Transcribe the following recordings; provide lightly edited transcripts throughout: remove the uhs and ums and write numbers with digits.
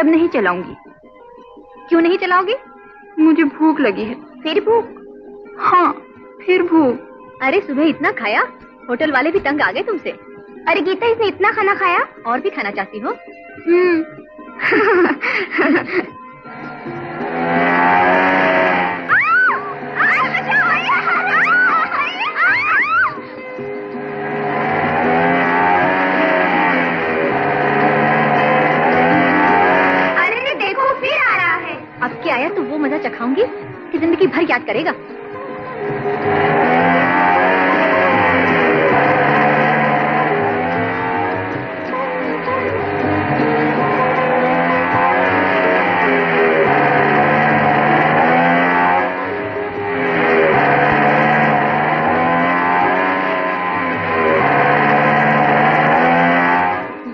अब नहीं चलाऊंगी। क्यों नहीं चलाओगी? मुझे भूख लगी है। फिर भूख? हाँ, फिर भूख। अरे सुबह इतना खाया, होटल वाले भी तंग आ गए तुमसे। अरे गीता, इसने इतना खाना खाया? और भी खाना चाहती हो? अरे देखो, फिर आ रहा है। अब क्या आया तो वो मजा चखाऊंगी कि जिंदगी भर याद करेगा।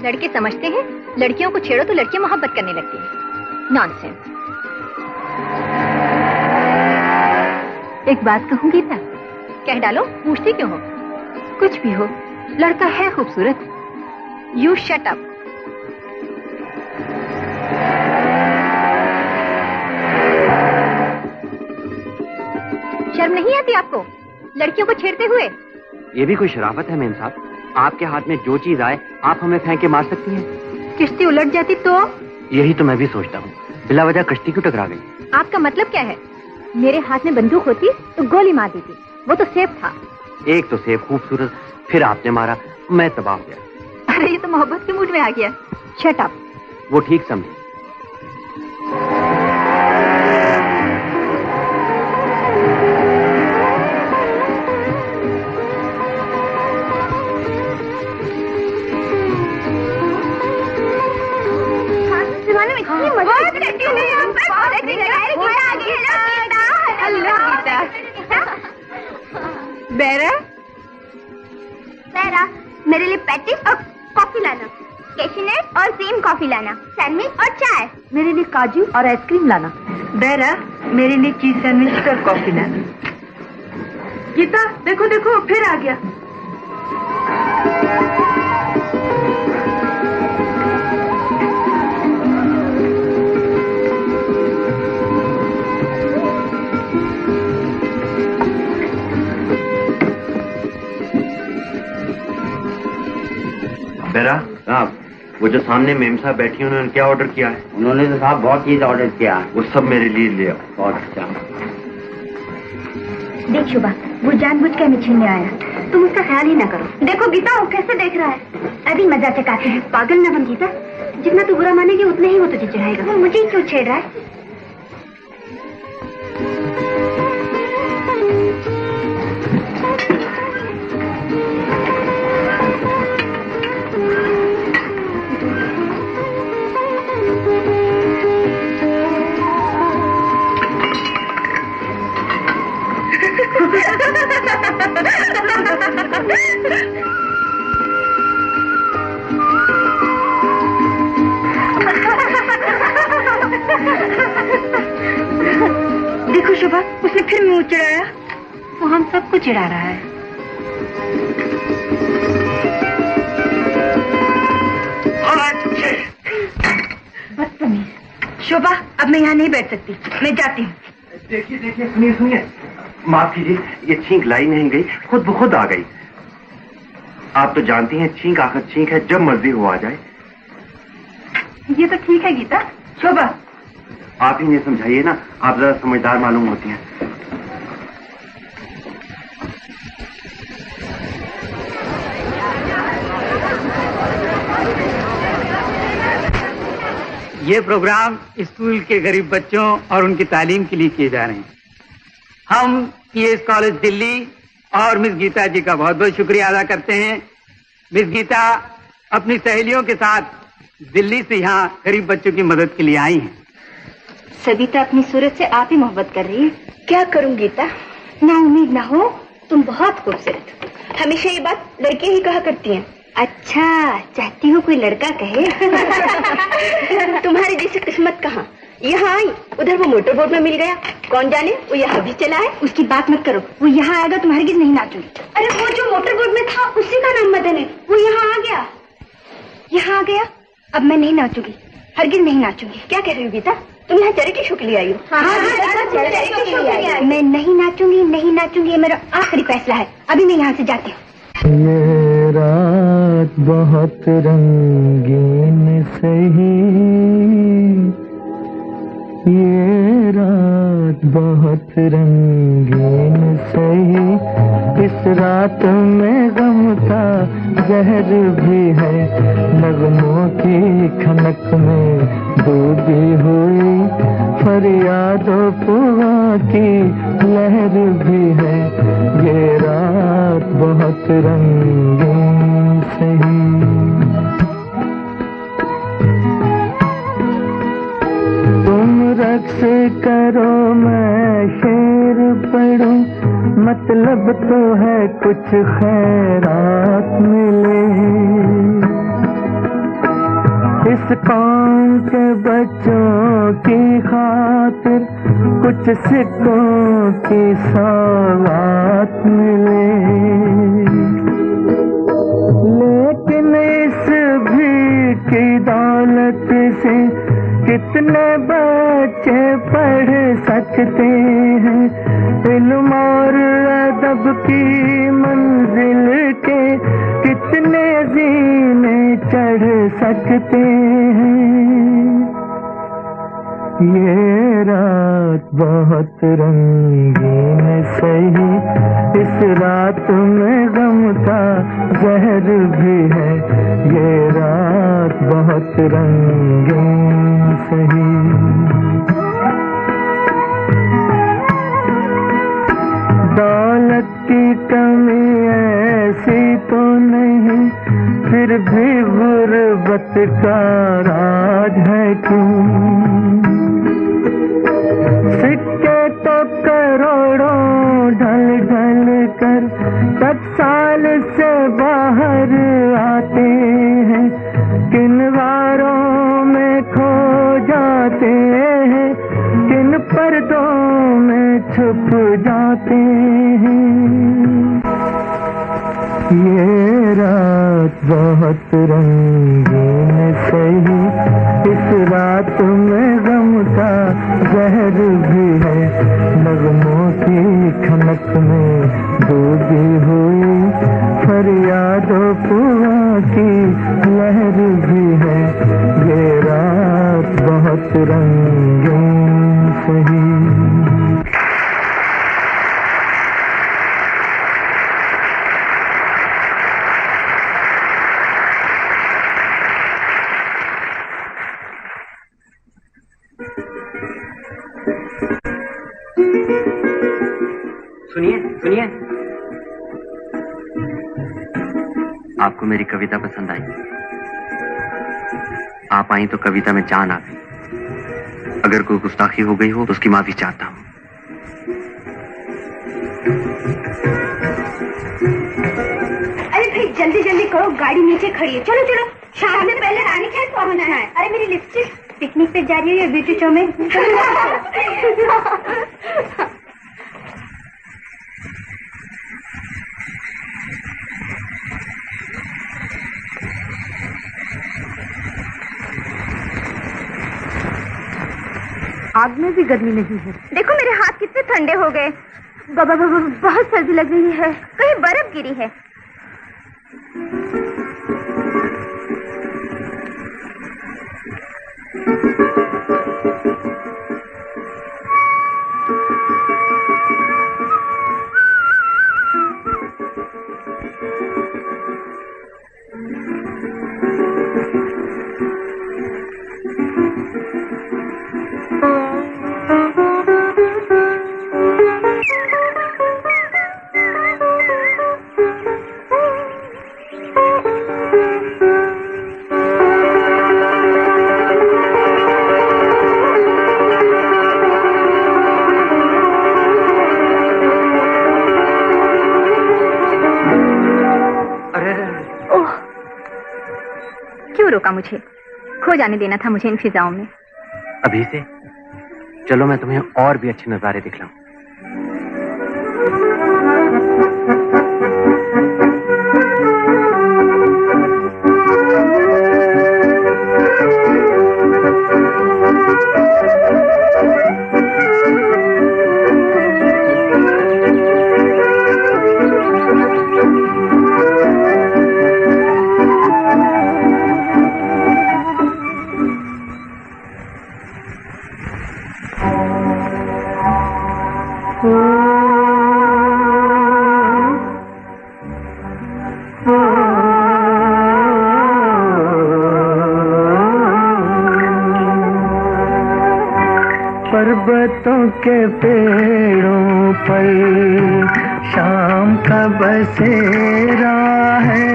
लड़के समझते हैं लड़कियों को छेड़ो तो लड़कियां मोहब्बत करने लगती हैं। नॉनसेंस। एक बात कहूँ गीता? कह डालो, पूछती क्यों हो? कुछ भी हो, लड़का है खूबसूरत। You shut up. शर्म नहीं आती आपको लड़कियों को छेड़ते हुए? ये भी कोई शराफत है मेम साहब? आपके हाथ में जो चीज आए आप हमें फेंक के मार सकती हैं। किश्ती उलट जाती तो? यही तो मैं भी सोचता हूँ, बिला वजह कश्ती क्यों टकरा गई? आपका मतलब क्या है? मेरे हाथ में बंदूक होती तो गोली मार देती। वो तो सेफ था। एक तो सेफ खूबसूरत, फिर आपने मारा, मैं तबाह हो गया। अरे ये तो मोहब्बत के मूड में आ गया। Shut up. वो ठीक समझे। बेरा, मेरे लिए पैटीज और कॉफी लाना, कैशनेट और क्रीम कॉफी लाना, सैंडविच और चाय। मेरे लिए काजू और आइसक्रीम लाना। बेरा, मेरे लिए चीज सैंडविच और कॉफी लाना। गीता, देखो देखो, फिर आ गया। बेरा, वो जो सामने मेम साहब बैठी हैं, उन्होंने क्या ऑर्डर किया है? उन्होंने तो साहब बहुत चीज ऑर्डर किया है। वो सब मेरे लिए ले आओ। बहुत अच्छा। देख शुभा, वो जानबूझ के हमें छीनने आया। तुम उसका ख्याल ही ना करो। देखो गीता, वो कैसे देख रहा है। अभी मजा चकाते हैं। पागल ना बन गीता, जितना तू बुरा मानेगी उतने ही वो तुझे चिढ़ाएगा। वो मुझे क्यों छेड़ रहा है? देखो शुभा, उसने फिर मुंह चिढ़ाया। वो हम सबको चिढ़ा रहा है। बदतमीज। शोभा, अब मैं यहाँ नहीं बैठ सकती, मैं जाती हूँ। देखिए देखिए, सुनिए सुनिए, माफ कीजिए, ये छींक लाई नहीं गई, खुद ब खुद आ गई। आप तो जानती हैं छींक आखिर छींक है, जब मर्जी हो आ जाए। ये तो ठीक है गीता। शोभा, आप ही नहीं समझाइए ना, आप जरा समझदार मालूम होती हैं। ये प्रोग्राम स्कूल के गरीब बच्चों और उनकी तालीम के लिए किए जा रहे हैं। हम पीएस कॉलेज दिल्ली और मिस गीता जी का बहुत बहुत शुक्रिया अदा करते हैं। मिस गीता अपनी सहेलियों के साथ दिल्ली से यहाँ गरीब बच्चों की मदद के लिए आई हैं। सविता अपनी सूरत से आप ही मोहब्बत कर रही है। क्या करूं गीता, ना उम्मीद ना हो। तुम बहुत खूबसूरत हो। हमेशा ये बात लड़कियां ही कहा करती हैं। अच्छा, चाहती हो कोई लड़का कहे? तुम्हारी जैसी किस्मत कहाँ। यहाँ आई, उधर वो मोटर बोट में मिल गया। कौन जाने वो यहाँ भी चला है। उसकी बात मत करो, वो यहाँ आएगा तो हरगिज नहीं नाचूंगी। अरे वो जो मोटर बोट में था उसी का नाम मदन है। वो यहाँ आ गया। यहाँ आ गया, अब मैं नहीं नाचूंगी। हरगिज नहीं नाचूंगी। क्या कह रही हो गीता? तुम यहाँ चैरिटी शो के लिए आई हो? चैरिटी शो के लिए आई। मैं नहीं नाचूंगी, नहीं नाचूंगी, ये मेरा आखिरी फैसला है। अभी मैं यहाँ से जाती हूँ। ये रात बहुत रंगीन सही, ये रात बहुत रंगीन सही, इस रात में गम का जहर भी है, नगमों की खनक में डूबी हुई फरियादों पुआ की लहर भी है, ये रात बहुत रंगीन सही। तुम रक्स करो मैं शेर पढ़ूं, मतलब तो है कुछ खैरात मिले, इस कौम के बच्चों की खातिर कुछ सिक्कों की सौगात मिले, लेकिन इस भीख की दौलत से कितने बच्चे पढ़ सकते हैं, इल्म और अदब की मंजिल के कितने जीने चढ़ सकते हैं, ये रात बहुत रंगीन सही, इस रात में गम का जहर भी है, ये रात बहुत रंगीन सही। दौलत की कमी ऐसी तो नहीं, फिर भी गुर्बत का राज है क्यों, सिक्के तो करोड़ों ढल ढल कर टकसाल से बाहर आते हैं, किन वारों में खो जाते हैं, किन पर्दों में छुप जाते हैं, ये रात बहुत रंगीन सही, इस रात में गम का जहर भी है, नगमों की खनक में डूबी हुई फरियादों पुआ की लहर भी है, ये रात बहुत रंगीन सही। सुनिए सुनिए, आपको मेरी कविता पसंद आई? आप आई तो कविता में जान आ गई। अगर कोई गुस्ताखी हो गई हो तो उसकी माफी चाहता हूं। अरे भाई जल्दी जल्दी करो, गाड़ी नीचे खड़ी है। चलो चलो, शाम से पहले रानी खेत पहुंचना है। अरे मेरी लिपस्टिक पिकनिक पे जा रही है ब्यूटी शो में। आग में भी गर्मी नहीं है। देखो मेरे हाथ कितने ठंडे हो गए। बहुत सर्दी लग रही है। कहीं बर्फ गिरी है। रोका मुझे? खो जाने देना था मुझे इन फिजाओं में। अभी से चलो मैं तुम्हें और भी अच्छे नजारे दिखलाऊं। पर्वतों के पेड़ों पर शाम का बसेरा है,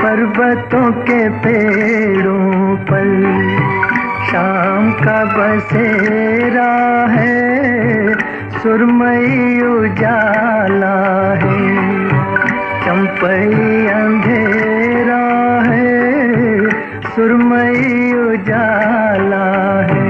पर्वतों के पेड़ों पर शाम का बसेरा है, सुरमई उजाला है, चंपई अंधेरा है, सुरमई उजाला है।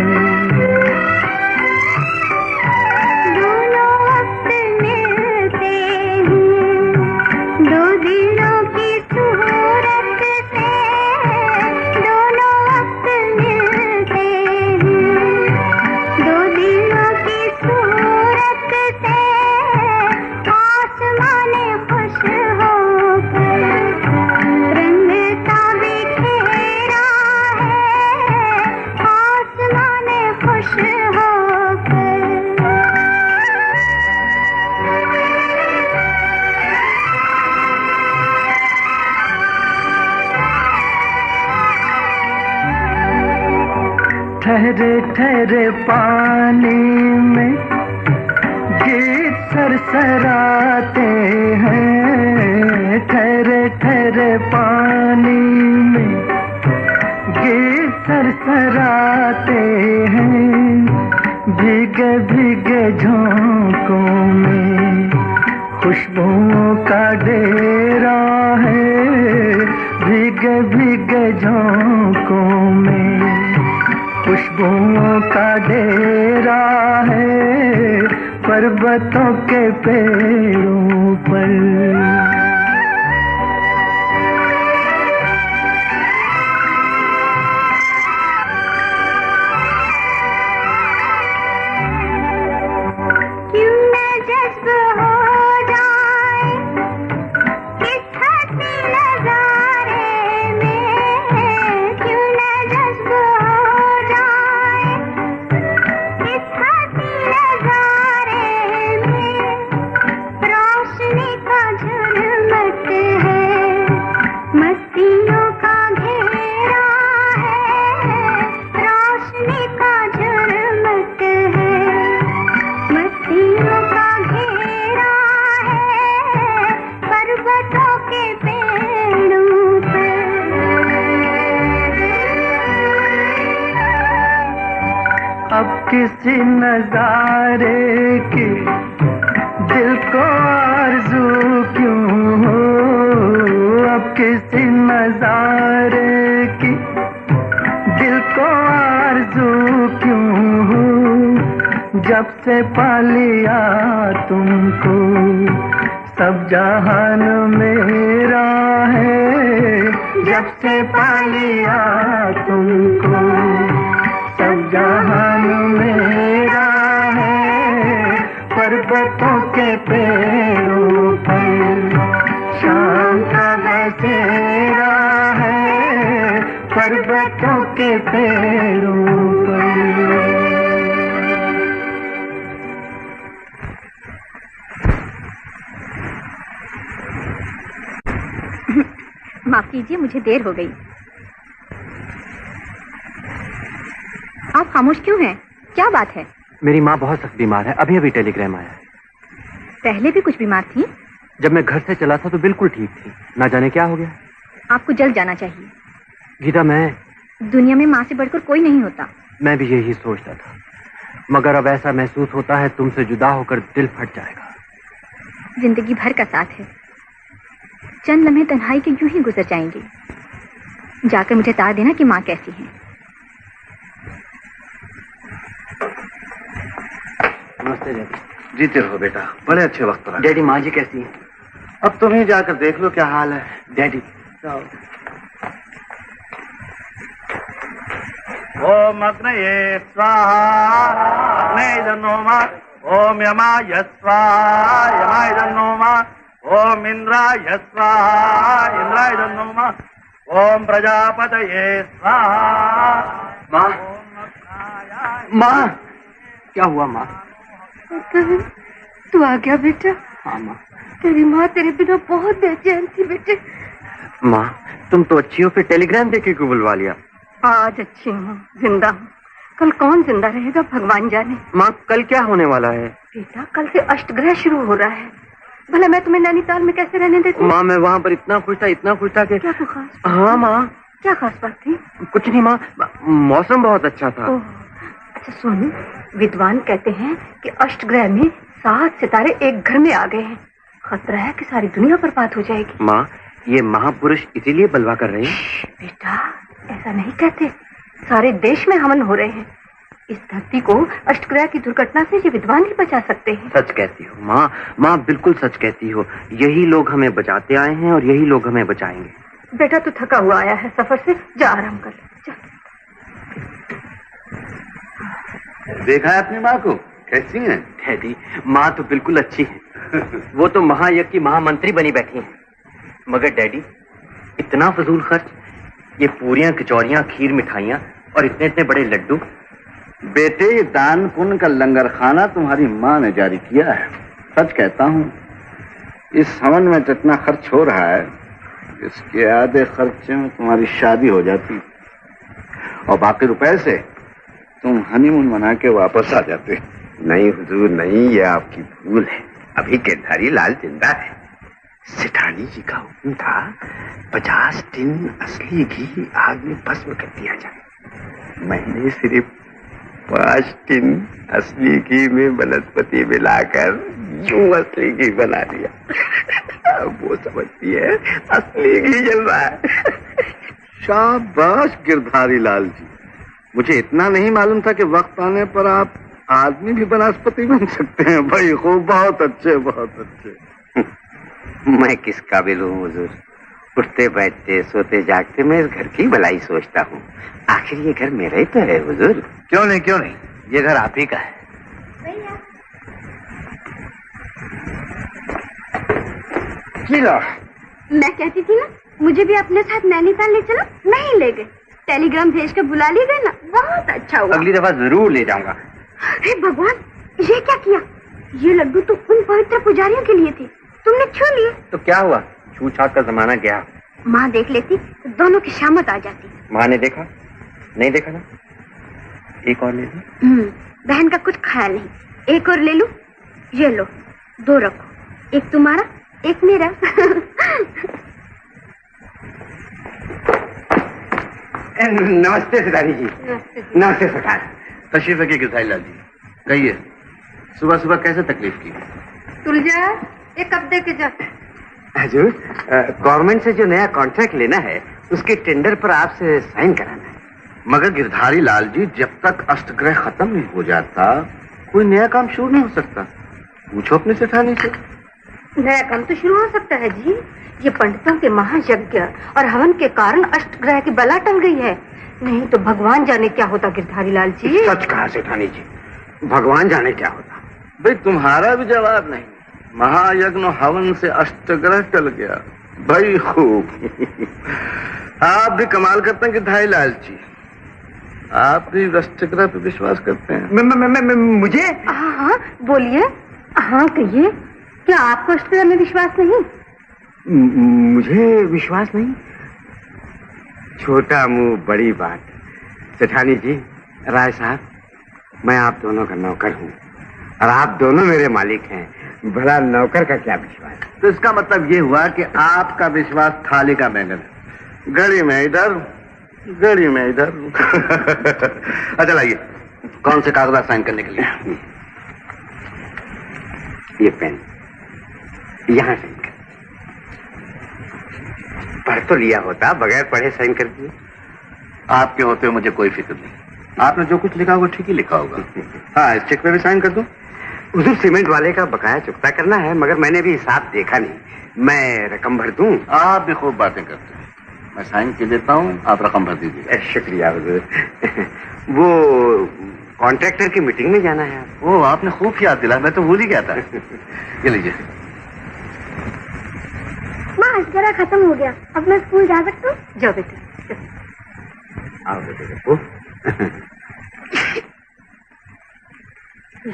ठहरे ठहरे पानी में गीत सरसराते हैं, ठहरे ठहरे पानी में गीत सरसराते हैं, भीगे भीगे झोंकों में खुशबुओं का डेरा है, भीगे भीगे झोंकों में खुशबुओं का डेरा है, पर्वतों के पेड़ों पर। किसी नजारे की दिल को आरज़ू क्यों हो, अब किसी नजारे की दिल को आरज़ू क्यों हो, जब से पा लिया तुमको सब जहान मेरा है, जब से पा लिया तुमको सब जहान मेरा है, पर्वतों के पेड़ों पर शाम का बसेरा है, पर्वतों के पेड़ों पर। माफ कीजिए, मुझे देर हो गई। आप खामोश क्यों हैं? क्या बात है? मेरी माँ बहुत सख्त बीमार है, अभी अभी टेलीग्राम आया। पहले भी कुछ बीमार थी? जब मैं घर से चला था तो बिल्कुल ठीक थी, ना जाने क्या हो गया। आपको जल्द जाना चाहिए। गीता, मैं दुनिया में माँ से बढ़कर कोई नहीं होता। मैं भी यही सोचता था, मगर अब ऐसा महसूस होता है तुमसे जुदा होकर दिल फट जाएगा। जिंदगी भर का साथ है, चंद लम्हे तन्हाई के यूं ही गुजर जाएंगे। जाकर मुझे बता देना कि माँ कैसी है। नमस्ते डैडी। जीते रहो बेटा, बड़े अच्छे वक्त पर। डैडी, माँ जी कैसी है? अब तुम ही जाकर देख लो क्या हाल है। डैडी, ओम अग्नये स्वाहा, अग्नये जन्नोमा, ओम यमाय स्वाहा, यमाय जन्नोमा, ओम इंद्राय स्वाहा, इंद्राय जन्नोमा, ओम प्रजापतये स्वाहा। माँ, माँ, क्या हुआ माँ? तू आ गया बेटा? हाँ माँ। तेरी माँ तेरे बिना बहुत बेचैन थी बेटे। माँ, तुम तो अच्छी हो, फिर टेलीग्राम देके क्यों बुलवा लिया? आज अच्छी हूँ, जिंदा हूँ। कल कौन जिंदा रहेगा भगवान जाने। माँ कल क्या होने वाला है? बेटा कल से अष्टग्रह शुरू हो रहा है। भला मैं तुम्हें नैनीताल में कैसे रहने देती? माँ मैं वहाँ पर इतना खुश था कि क्या खास? हाँ माँ। क्या खास बात थी? कुछ नहीं माँ, मौसम बहुत अच्छा था। अच्छा सुन, विद्वान कहते हैं कि अष्टग्रह में 7 सितारे एक घर में आ गए हैं। खतरा है कि सारी दुनिया बर्बाद हो जाएगी। माँ ये महापुरुष इसीलिए बलवा कर रहे हैं। बेटा ऐसा नहीं कहते, सारे देश में हवन हो रहे हैं। इस धरती को अष्टग्रह की दुर्घटना से ये विद्वान ही बचा सकते हैं। सच कहती हो माँ, माँ बिल्कुल सच कहती हो। यही लोग हमें बचाते आए हैं और यही लोग हमें बचाएंगे। बेटा तू थका हुआ आया है सफर से, जा आराम कर ले। देखा है अपनी माँ को कैसी है? डैडी माँ तो बिल्कुल अच्छी है। वो तो महायज्ञ की महामंत्री बनी बैठी हैं। मगर डैडी इतना फजूल खर्च, ये पूरियां कचौरियां खीर मिठाइयां और इतने इतने बड़े लड्डू। बेटे ये दान पुण्य का लंगर खाना तुम्हारी माँ ने जारी किया है। सच कहता हूँ इस हवन में जितना खर्च हो रहा है इसके आधे खर्चे में तुम्हारी शादी हो जाती और बाकी रुपए से तुम हनीमून मना के वापस आ जाते। नहीं हुजूर नहीं, ये आपकी भूल है। अभी गिरधारी लाल जिंदा है। सेठानी जी का हुक्म था 50 टिन असली घी आग में भस्म कर दिया जाए। मैंने सिर्फ 5 टिन असली घी में वनस्पति मिलाकर यूं असली घी बना दिया। अब वो समझती है असली घी जल रहा है। शाबाश गिरधारी लाल जी, मुझे इतना नहीं मालूम था कि वक्त आने पर आप आदमी भी वनस्पति बन सकते हैं। भाई खूब, बहुत अच्छे बहुत अच्छे। मैं किस काबिल हूँ हुजूर? उठते बैठते सोते जागते मैं इस घर की भलाई सोचता हूँ। आखिर ये घर मेरा ही तो है हुजूर। क्यों नहीं क्यों नहीं, ये घर आप ही का है। मैं कहती थी ना मुझे भी अपने साथ नैनीताल ले चलो, नहीं ले गए। टेलीग्राम भेज कर बुला लिए गए ना, बहुत अच्छा हुआ। अगली दफा जरूर ले जाऊंगा। हे भगवान, ये क्या किया? ये लड्डू तो उन पवित्र पुजारियों के लिए थे, तुमने छू लिए। तो क्या हुआ, छूछात का जमाना गया। माँ देख लेती तो दोनों की शामत आ जाती। माँ ने देखा? नहीं देखा ना? एक और ले लो। बहन का कुछ ख्याल नहीं। एक और ले लूं? ये लो, 2 रखो, एक तुम्हारा एक मेरा। नमस्ते सितारी जी। नमस्ते सरकार। तशरीफ रखिए गिरधारी लाल जी। कहिए सुबह सुबह कैसे तकलीफ की? तुल जा, एक कप दे के जा। हजूर गवर्नमेंट से जो नया कॉन्ट्रैक्ट लेना है उसके टेंडर पर आपसे साइन कराना है। मगर गिरधारी लाल जी, जब तक अष्टग्रह खत्म नहीं हो जाता कोई नया काम शुरू नहीं हो सकता। पूछो अपने सेठानी से। नया काम तो शुरू हो सकता है जी। ये पंडितों के महायज्ञ और हवन के कारण अष्टग्रह की बला टल गई है, नहीं तो भगवान जाने क्या होता गिरधारी लाल जी। सच कहा सेठानी जी, भगवान जाने क्या होता। भाई तुम्हारा भी जवाब नहीं। महायज्ञ हवन से अष्टग्रह टल गया। भाई खूब। आप भी कमाल करते हैं गिरधारी लाल जी, आप भी अष्टग्रह पे विश्वास करते हैं। मुझे? हाँ बोलिए, हाँ कहिए, क्या आपको अष्टग्रह में विश्वास नहीं? मुझे विश्वास नहीं? छोटा मुंह बड़ी बात। सेठानी जी, राय साहब, मैं आप दोनों का नौकर हूँ और आप दोनों मेरे मालिक हैं। भला नौकर का क्या विश्वास? तो इसका मतलब ये हुआ कि आपका विश्वास थाली का बैंगन है, घड़ी में इधर घड़ी में इधर। अच्छा लाइए, कौन से कागजात साइन करने के लिए? ये पेन यहाँ साइन कर। पढ़ तो लिया होता, बगैर पढ़े साइन कर दिए। आपके होते हुए मुझे कोई फिक्र नहीं। आपने जो कुछ लिखा होगा ठीक ही लिखा होगा। हाँ, इस चेक पे भी साइन कर दूं? हुजूर सीमेंट वाले का बकाया चुकता करना है, मगर मैंने भी हिसाब देखा नहीं। मैं रकम भर दूं? आप भी खूब बातें करते हैं। मैं साइन कर देता हूँ, आप रकम भर दीजिए। शुक्रिया हुजूर। वो कॉन्ट्रैक्टर की मीटिंग में जाना है। ओह, आपने खूब याद दिला, मैं तो भूल ही गया था। ये लीजिए। माँ अष्टग्रह खत्म हो गया, अब मैं स्कूल जा सकता हूँ? जाओ बेटे। आओ बेटे देखो।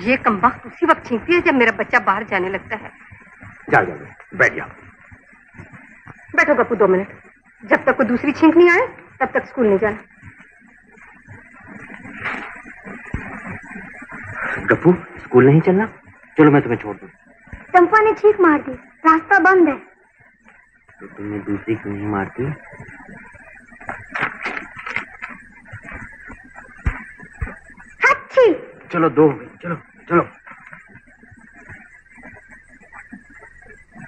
ये कमबख्त उसी वक्त छींकती है जब मेरा बच्चा बाहर जाने लगता है। जाओ जाओ बैठ जाओ। बैठो गप्पू 2 मिनट, जब तक कोई दूसरी छींक नहीं आए तब तक स्कूल नहीं जाना। गप्पू, स्कूल नहीं चलना? चलो मैं तुम्हें छोड़ दूं। चंपा ने चीख मार दी, रास्ता बंद है। तो तुमने दूसरी क्यों नहीं मारती? अच्छी। चलो 2 हो गई, चलो चलो।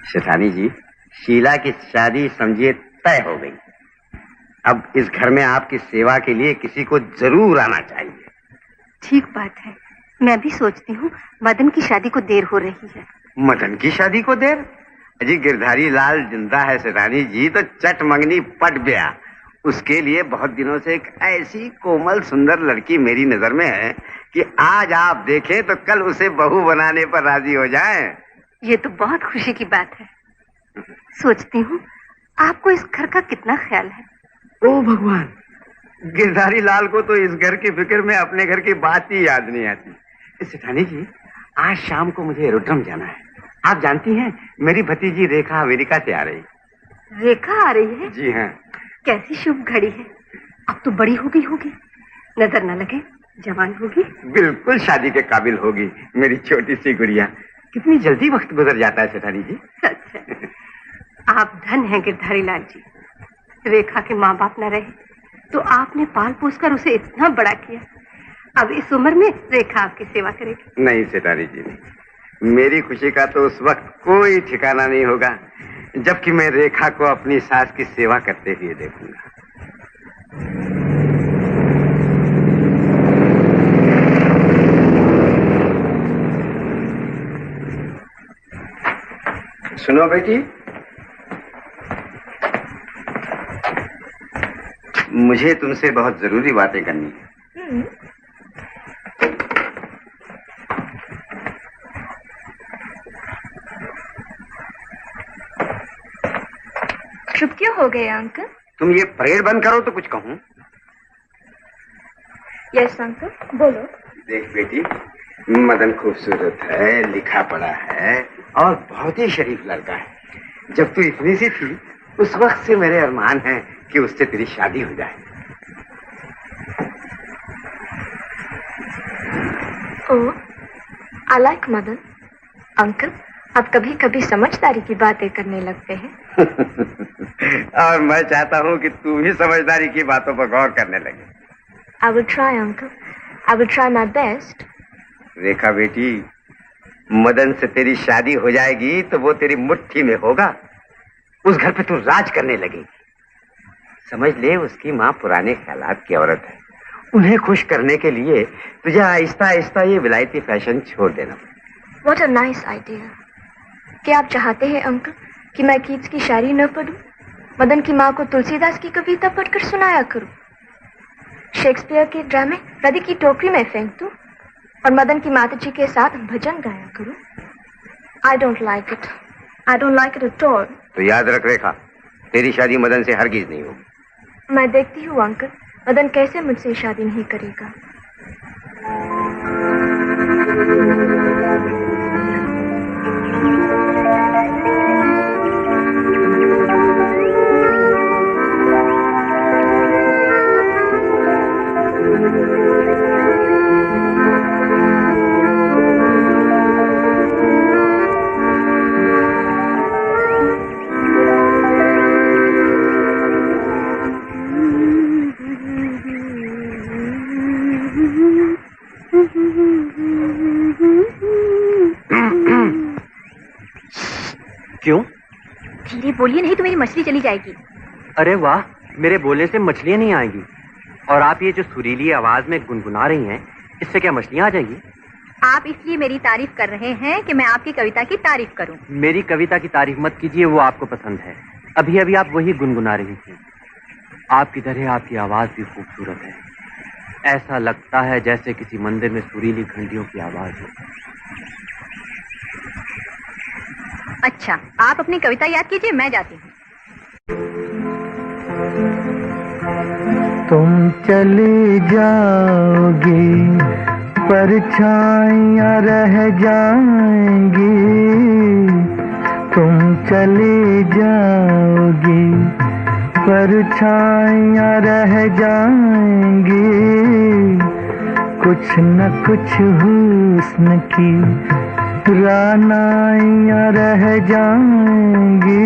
शेठानी जी, शीला की शादी समझिए तय हो गई। अब इस घर में आपकी सेवा के लिए किसी को जरूर आना चाहिए। ठीक बात है, मैं भी सोचती हूँ मदन की शादी को देर हो रही है। मदन की शादी को देर? जी गिरधारी लाल जिंदा है शेठानी जी तो चट मंगनी पट गया। उसके लिए बहुत दिनों से एक ऐसी कोमल सुंदर लड़की मेरी नजर में है कि आज आप देखें तो कल उसे बहू बनाने पर राजी हो जाएं। ये तो बहुत खुशी की बात है। सोचती हूँ आपको इस घर का कितना ख्याल है। ओ भगवान, गिरधारी लाल को तो इस घर की फिक्र में अपने घर की बात ही याद नहीं आती। सेठानी जी, आज शाम को मुझे एरोड्रम जाना है। आप जानती हैं मेरी भतीजी रेखा अमेरिका से आ रही। रेखा आ रही है? जी हाँ। कैसी शुभ घड़ी है, अब तो बड़ी हो गई होगी, नजर न लगे जवान होगी। बिल्कुल शादी के काबिल होगी मेरी छोटी सी गुड़िया। कितनी जल्दी वक्त गुजर जाता है सेठानी जी। सच है, आप धन हैं गिरधारी लाल जी। रेखा के माँ बाप न रहे तो आपने पाल पोस कर उसे इतना बड़ा किया। अब इस उम्र में रेखा आपकी सेवा करेगी। नहीं सेठानी जी नहीं, मेरी खुशी का तो उस वक्त कोई ठिकाना नहीं होगा जबकि मैं रेखा को अपनी सास की सेवा करते हुए देखूंगा। सुनो बेटी, मुझे तुमसे बहुत जरूरी बातें करनी है। चुप क्यों हो गए अंकल? तुम ये परेड बंद करो तो कुछ कहूँ। यस अंकल, बोलो। देख बेटी, मदन खूबसूरत है, लिखा पढ़ा है और बहुत ही शरीफ लड़का है। जब तू इतनी सी थी उस वक्त से मेरे अरमान है कि उससे तेरी शादी हो जाए। ओह, आई लाइक मदन। अंकल, आप कभी कभी समझदारी की बातें करने लगते हैं। और मैं चाहता हूँ कि तू भी समझदारी की बातों पर गौर करने लगे। I will try uncle, I will try my best. Rekha बेटी, मदन से तेरी शादी हो जाएगी तो वो तेरी मुट्ठी में होगा। उस घर पे तू राज करने लगेगी। समझ ले, उसकी माँ पुराने ख्यालात की औरत है। उन्हें खुश करने के लिए तुझे आहिस्ता आहिस्ता ये विलायती फैशन छोड़ देना। What a nice idea। क्या आप चाहते हैं अंकल कि मैं कीट्स की शायरी न पढ़ूं, मदन की माँ को तुलसीदास की कविता पढ़कर सुनाया करूं, शेक्सपियर के ड्रामे नदी की टोकरी में फेंक दूं और मदन की माताजी के साथ भजन गाया करूं? I don't like it. I don't like it at all। तो याद रख रेखा, तेरी शादी मदन से हरगिज नहीं होगी। मैं देखती हूँ अंकल, मदन कैसे मुझसे शादी नहीं करेगा। क्यों? धीरे बोलिए, नहीं तो मेरी मछली चली जाएगी। अरे वाह, मेरे बोलने से मछलियां नहीं आएगी। और आप ये जो सुरीली आवाज में गुनगुना रही हैं, इससे क्या मछलियां आ जाएगी? आप इसलिए मेरी तारीफ कर रहे हैं कि मैं आपकी कविता की तारीफ करूं। मेरी कविता की तारीफ मत कीजिए, वो आपको पसंद है। अभी अभी आप वही गुनगुना रही थी। आपकी तरह आपकी आवाज भी खूबसूरत है। ऐसा लगता है जैसे किसी मंदिर में सुरीली घंटियों की आवाज हो। अच्छा, आप अपनी कविता याद कीजिए, मैं जाती हूँ। तुम चली जाओगी, परछाइयाँ रह जाएंगी। तुम चली जाओगी, परछाइयाँ रह जाएंगी। कुछ न कुछ हुस्न की रानाइयाँ रह जाएंगी,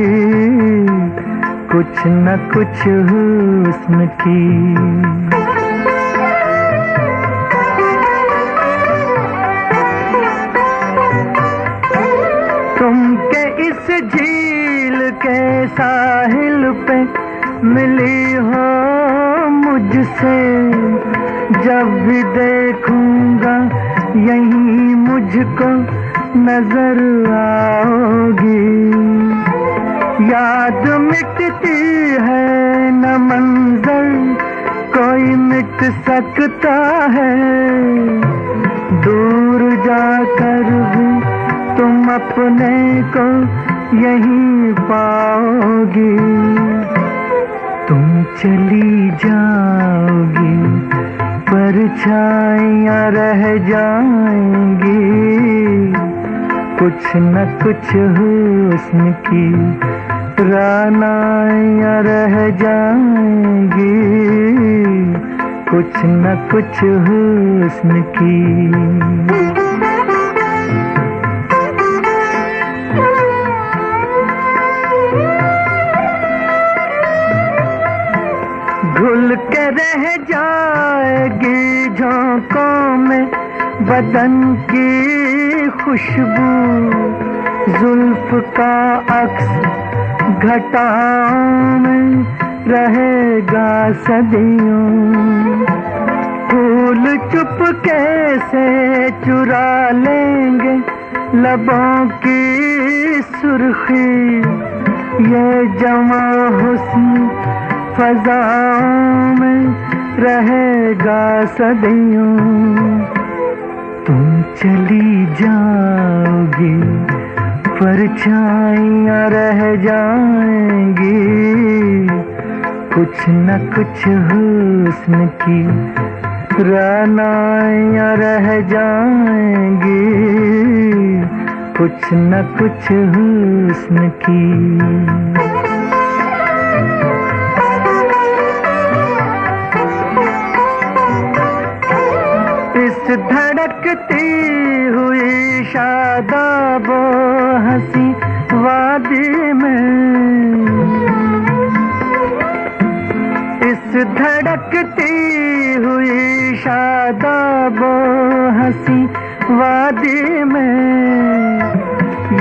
कुछ न कुछ हुस्न की। तुम के इस झील के साहिल पे मिली हो मुझसे, जब भी देखूंगा यहीं मुझको नजर आओगी। याद मिटती है न मंजर कोई मिट सकता है, दूर जाकर भी तुम अपने को यहीं पाओगी। तुम चली जाओगी परछाइयाँ रह जाएंगी, कुछ न कुछ हुस्न की रानाइयाँ रह जाएंगी, कुछ न कुछ हुस्न की। घुल के रह जाएगी झोंकों में बदन की खुशबू, जुल्फ का अक्स घटाओं में रहेगा सदियों। फूल चुपके से चुरा लेंगे लबों की सुर्खी, ये जवां हुस्न फज़ाओं में रहेगा सदियों। तुम चली जाओगी परछाइयाँ रह जाएंगी, कुछ न कुछ हुस्न की रानाइयाँ रह जाएंगी, कुछ न कुछ हुस्न की। धड़कती हुई शादाबो हंसी वादी में, इस धड़कती हुई शादाबो हंसी वादी में,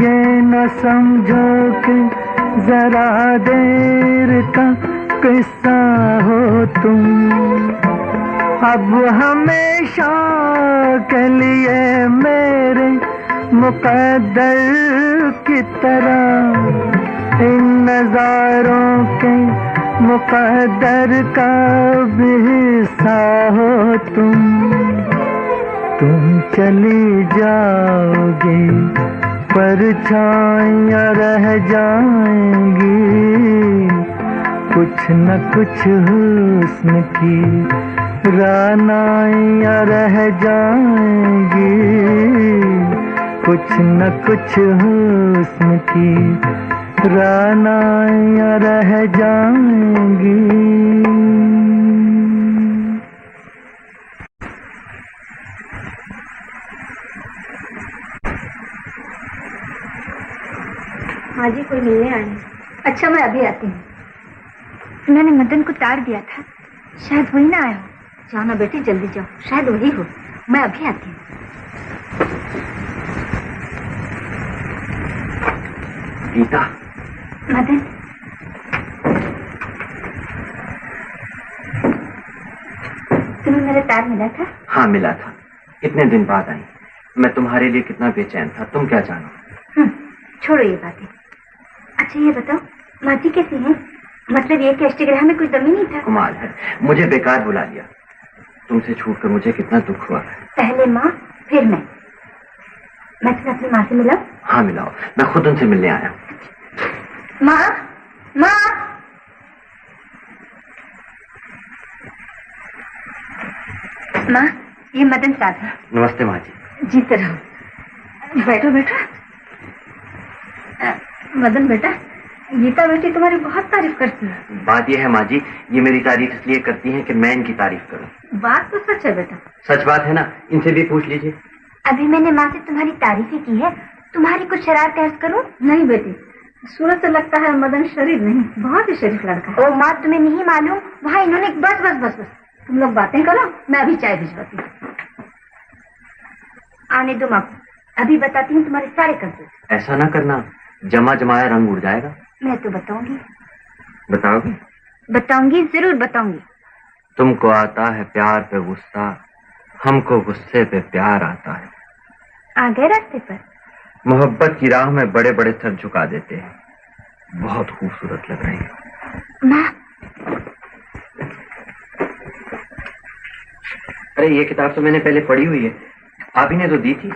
ये न समझो कि जरा देर का किस्सा हो तुम, अब हमेशा के लिए मेरे मुकद्दर की तरह इन नजारों के मुकद्दर का भी हिस्सा हो तुम चली जाओगी परछाइयाँ रह जाएंगी, कुछ न कुछ हुस्न की रानाइयाँ रह जाएंगी, कुछ न कुछ हुस्न की रानाइयाँ रह जाएंगी। हाँ जी, कोई मिलने आए हैं। अच्छा, मैं अभी आती हूँ। मैंने मदन को तार दिया था, शायद वही ना आया हो। जाओ ना बेटी, जल्दी जाओ, शायद वही हो। मैं अभी आती हूँ। गीता। मदन, तुम्हें मेरा तार मिला था? हाँ, मिला था। इतने दिन बाद आई। मैं तुम्हारे लिए कितना बेचैन था, तुम क्या जानो। छोड़ो ये बातें। अच्छा ये बताओ, माती कैसी है? मतलब ये कि अष्टग्रह में कुछ दम ही नहीं था। कमाल है, मुझे बेकार बुला लिया। तुमसे छूटकर मुझे कितना दुख हुआ। पहले माँ, फिर मैं तुम्हें अपनी माँ से मिलाऊं? हाँ मिलाओ, मैं खुद उनसे मिलने आया। माँ, माँ। माँ, ये मदन साहब है। नमस्ते माँ जी। जीते रहो। बैठो बैठो। मदन बेटा, गीता बेटी तुम्हारी बहुत तारीफ करती है। बात यह है माँ जी, ये मेरी तारीफ इसलिए करती हैं कि मैं इनकी तारीफ करूं। बात तो सच है बेटा। सच बात है ना, इनसे भी पूछ लीजिए। अभी मैंने माँ से तुम्हारी तारीफ ही की है, तुम्हारी कुछ शरारत अर्ज करूं? नहीं बेटी, सूरत से लगता है मदन शरीफ नहीं, बहुत ही शरीफ लड़का है। ओ माँ, तुम्हें नहीं मालूम, वहाँ इन्होंने बस बस बस बस, तुम लोग बातें करो, मैं अभी चाय भिजवाती हूँ। आने दो माँ, अभी बताती हूँ तुम्हारे सारे करतूत। ऐसा ना करना, जमा जमाया रंग उड़ जाएगा। मैं तो बताऊंगी। बताओगे? बताऊंगी, जरूर बताऊंगी। तुमको आता है प्यार पे गुस्सा, हमको गुस्से पे प्यार आता है। आ गए रास्ते पर। मोहब्बत की राह में बड़े बड़े सर झुका देते हैं। बहुत खूबसूरत लग रही है माँ। अरे ये किताब तो मैंने पहले पढ़ी हुई है, आप ही ने तो दी थी।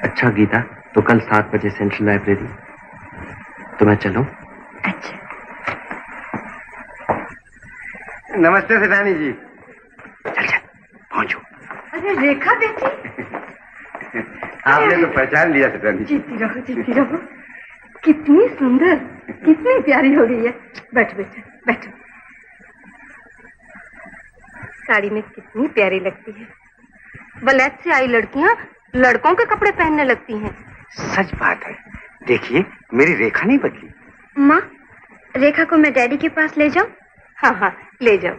अच्छा गीता, तो कल 7 बजे सेंट्रल लाइब्रेरी, तो मैं चलूं? अच्छा। नमस्ते सेठानी जी। चल चल पहुंचो। अरे रेखा बेटी। आपने तो पहचान लिया सेठानी जी। जीती रहो, जीती रहो। कितनी सुंदर, कितनी प्यारी हो गई है। बैठो बेटा, बैठो। साड़ी में कितनी प्यारी लगती है। वलैत से आई लड़कियां लड़कों के कपड़े पहनने लगती हैं। सच बात है। देखिए, मेरी रेखा नहीं बदली। माँ, रेखा को मैं डैडी के पास ले जाऊं? हाँ हाँ, ले जाओ,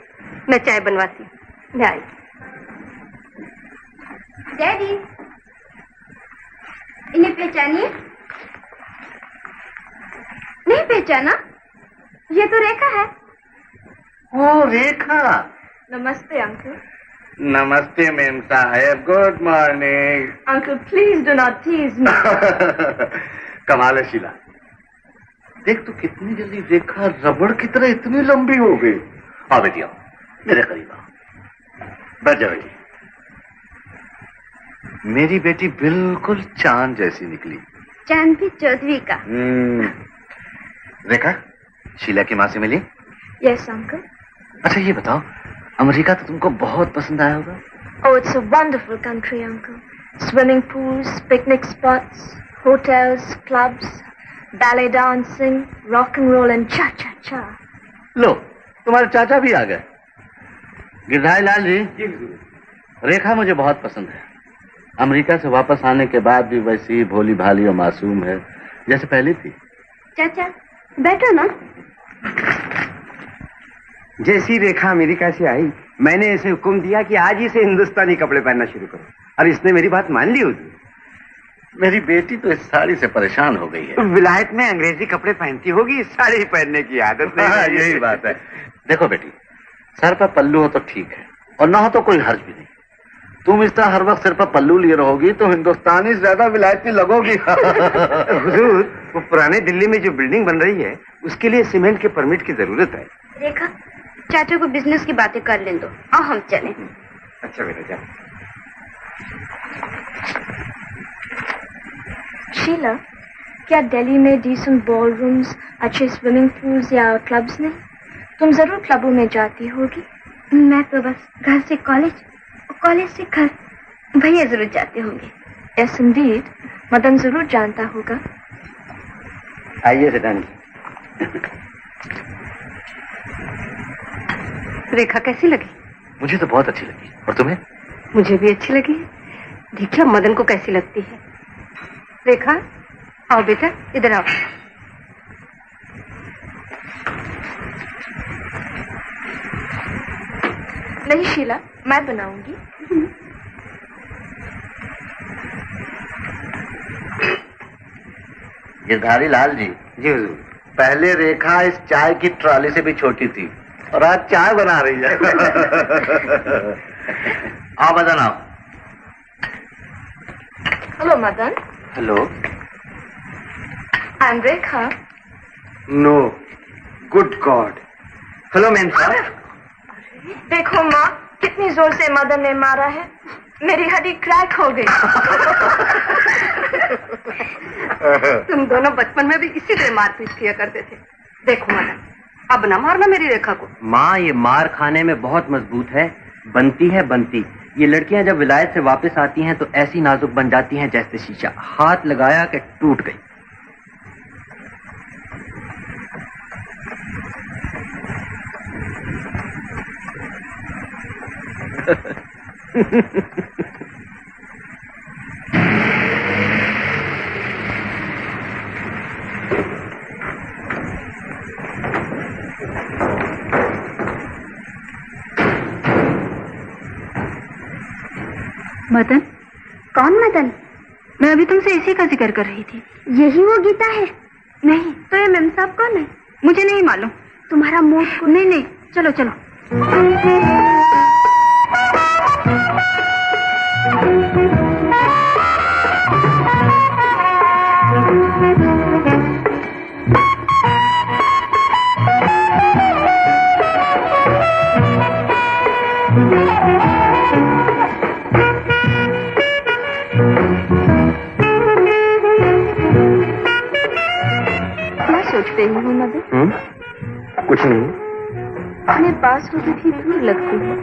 मैं चाय बनवाती हूँ। मैं आई। डैडी, इन्हें पहचानिए। नहीं पहचाना? ये तो रेखा है। ओ रेखा। नमस्ते अंकल। नमस्ते मेम साहब, good morning. Uncle please do not tease me. कमाल है शीला, देख तो कितनी जल्दी रेखा रबड़ की तरह इतनी लंबी हो गई। आओ बेटी आओ, मेरे करीब आओ, बैठ जाओ बेटी। मेरी बेटी बिल्कुल चांद जैसी निकली। चांद भी चौधरी का। रेखा, शीला की माँ से मिली? Yes uncle. अच्छा ये बताओ, अमेरिका तो तुमको बहुत पसंद आया होगा। Oh, it's a wonderful country, uncle. Swimming pools, picnic spots, hotels, clubs, ballet dancing, rock and roll and cha-cha-cha. लो, तुम्हारे चाचा भी आ गए। गिरधारी लाल जी, रेखा मुझे बहुत पसंद है। अमेरिका से वापस आने के बाद भी वैसी भोली भाली और मासूम है जैसे पहले थी। चाचा, बैठो ना। जैसी रेखा अमेरिका से आई, मैंने इसे हुक्म दिया कि आज ही से हिंदुस्तानी कपड़े पहनना शुरू करो, और इसने मेरी बात मान ली होगी। मेरी बेटी तो इस साड़ी से परेशान हो गई है। विलायत में अंग्रेजी कपड़े पहनती होगी, इस साड़ी पहनने की आदत नहीं। हाँ, यही बात है। देखो बेटी, सर पर पल्लू हो तो ठीक है, और ना हो तो कोई हर्ज भी नहीं। तुम इस तरह हर वक्त सिर पर पल्लू लिए रहोगी तो हिंदुस्तानी से ज्यादा विलायती लगोगी। हुजूर, वो पुराने दिल्ली में जो बिल्डिंग बन रही है, उसके लिए सीमेंट के परमिट की जरूरत है। रेखा, चाचा को बिजनेस की बातें कर लें दो, आओ हम चलें। अच्छा बेटा, जा। शीला, क्या दिल्ली में डिसेंट बॉलरूम्स, अच्छे स्विमिंग पूल्स या क्लब्स नहीं? तुम जरूर क्लबों में जाती होगी। मैं तो बस घर से कॉलेज, कॉलेज से घर। भैया जरूर जाते होंगे। यस इंडीड, मदन जरूर जानता होगा। आइए सेठानी। रेखा कैसी लगी? मुझे तो बहुत अच्छी लगी, और तुम्हें? मुझे भी अच्छी लगी। देखिए मदन को कैसी लगती है। रेखा, आओ बेटा, इधर आओ। नहीं शीला, मैं बनाऊंगी। गिरधारी लाल जी। जी हुजूर। पहले रेखा इस चाय की ट्रॉली से भी छोटी थी, और आज चाय बना रही है। आओ मदन, आओ। Hello Madan. Hello. I am Rekha. No, good god. Hello ma'am साहब। देखो माँ, कितनी जोर से मदन ने मारा है, मेरी हड्डी क्रैक हो गई। तुम दोनों बचपन में भी इसी तरह मारपीट किया करते थे। देखो मदन, अब न मारना मेरी रेखा को। माँ, ये मार खाने में बहुत मजबूत है, बनती है बनती। ये लड़कियां जब विलायत से वापस आती हैं तो ऐसी नाजुक बन जाती हैं जैसे शीशा, हाथ लगाया कि टूट गई। मदन? कौन मदन? मैं अभी तुमसे इसी का जिक्र कर रही थी। यही वो गीता है? नहीं। तो ये मेम साहब कौन है? मुझे नहीं मालूम। तुम्हारा मूड को... नहीं, चलो चलो। कुछ नहीं। अपने पास होती थी दूर लगती है।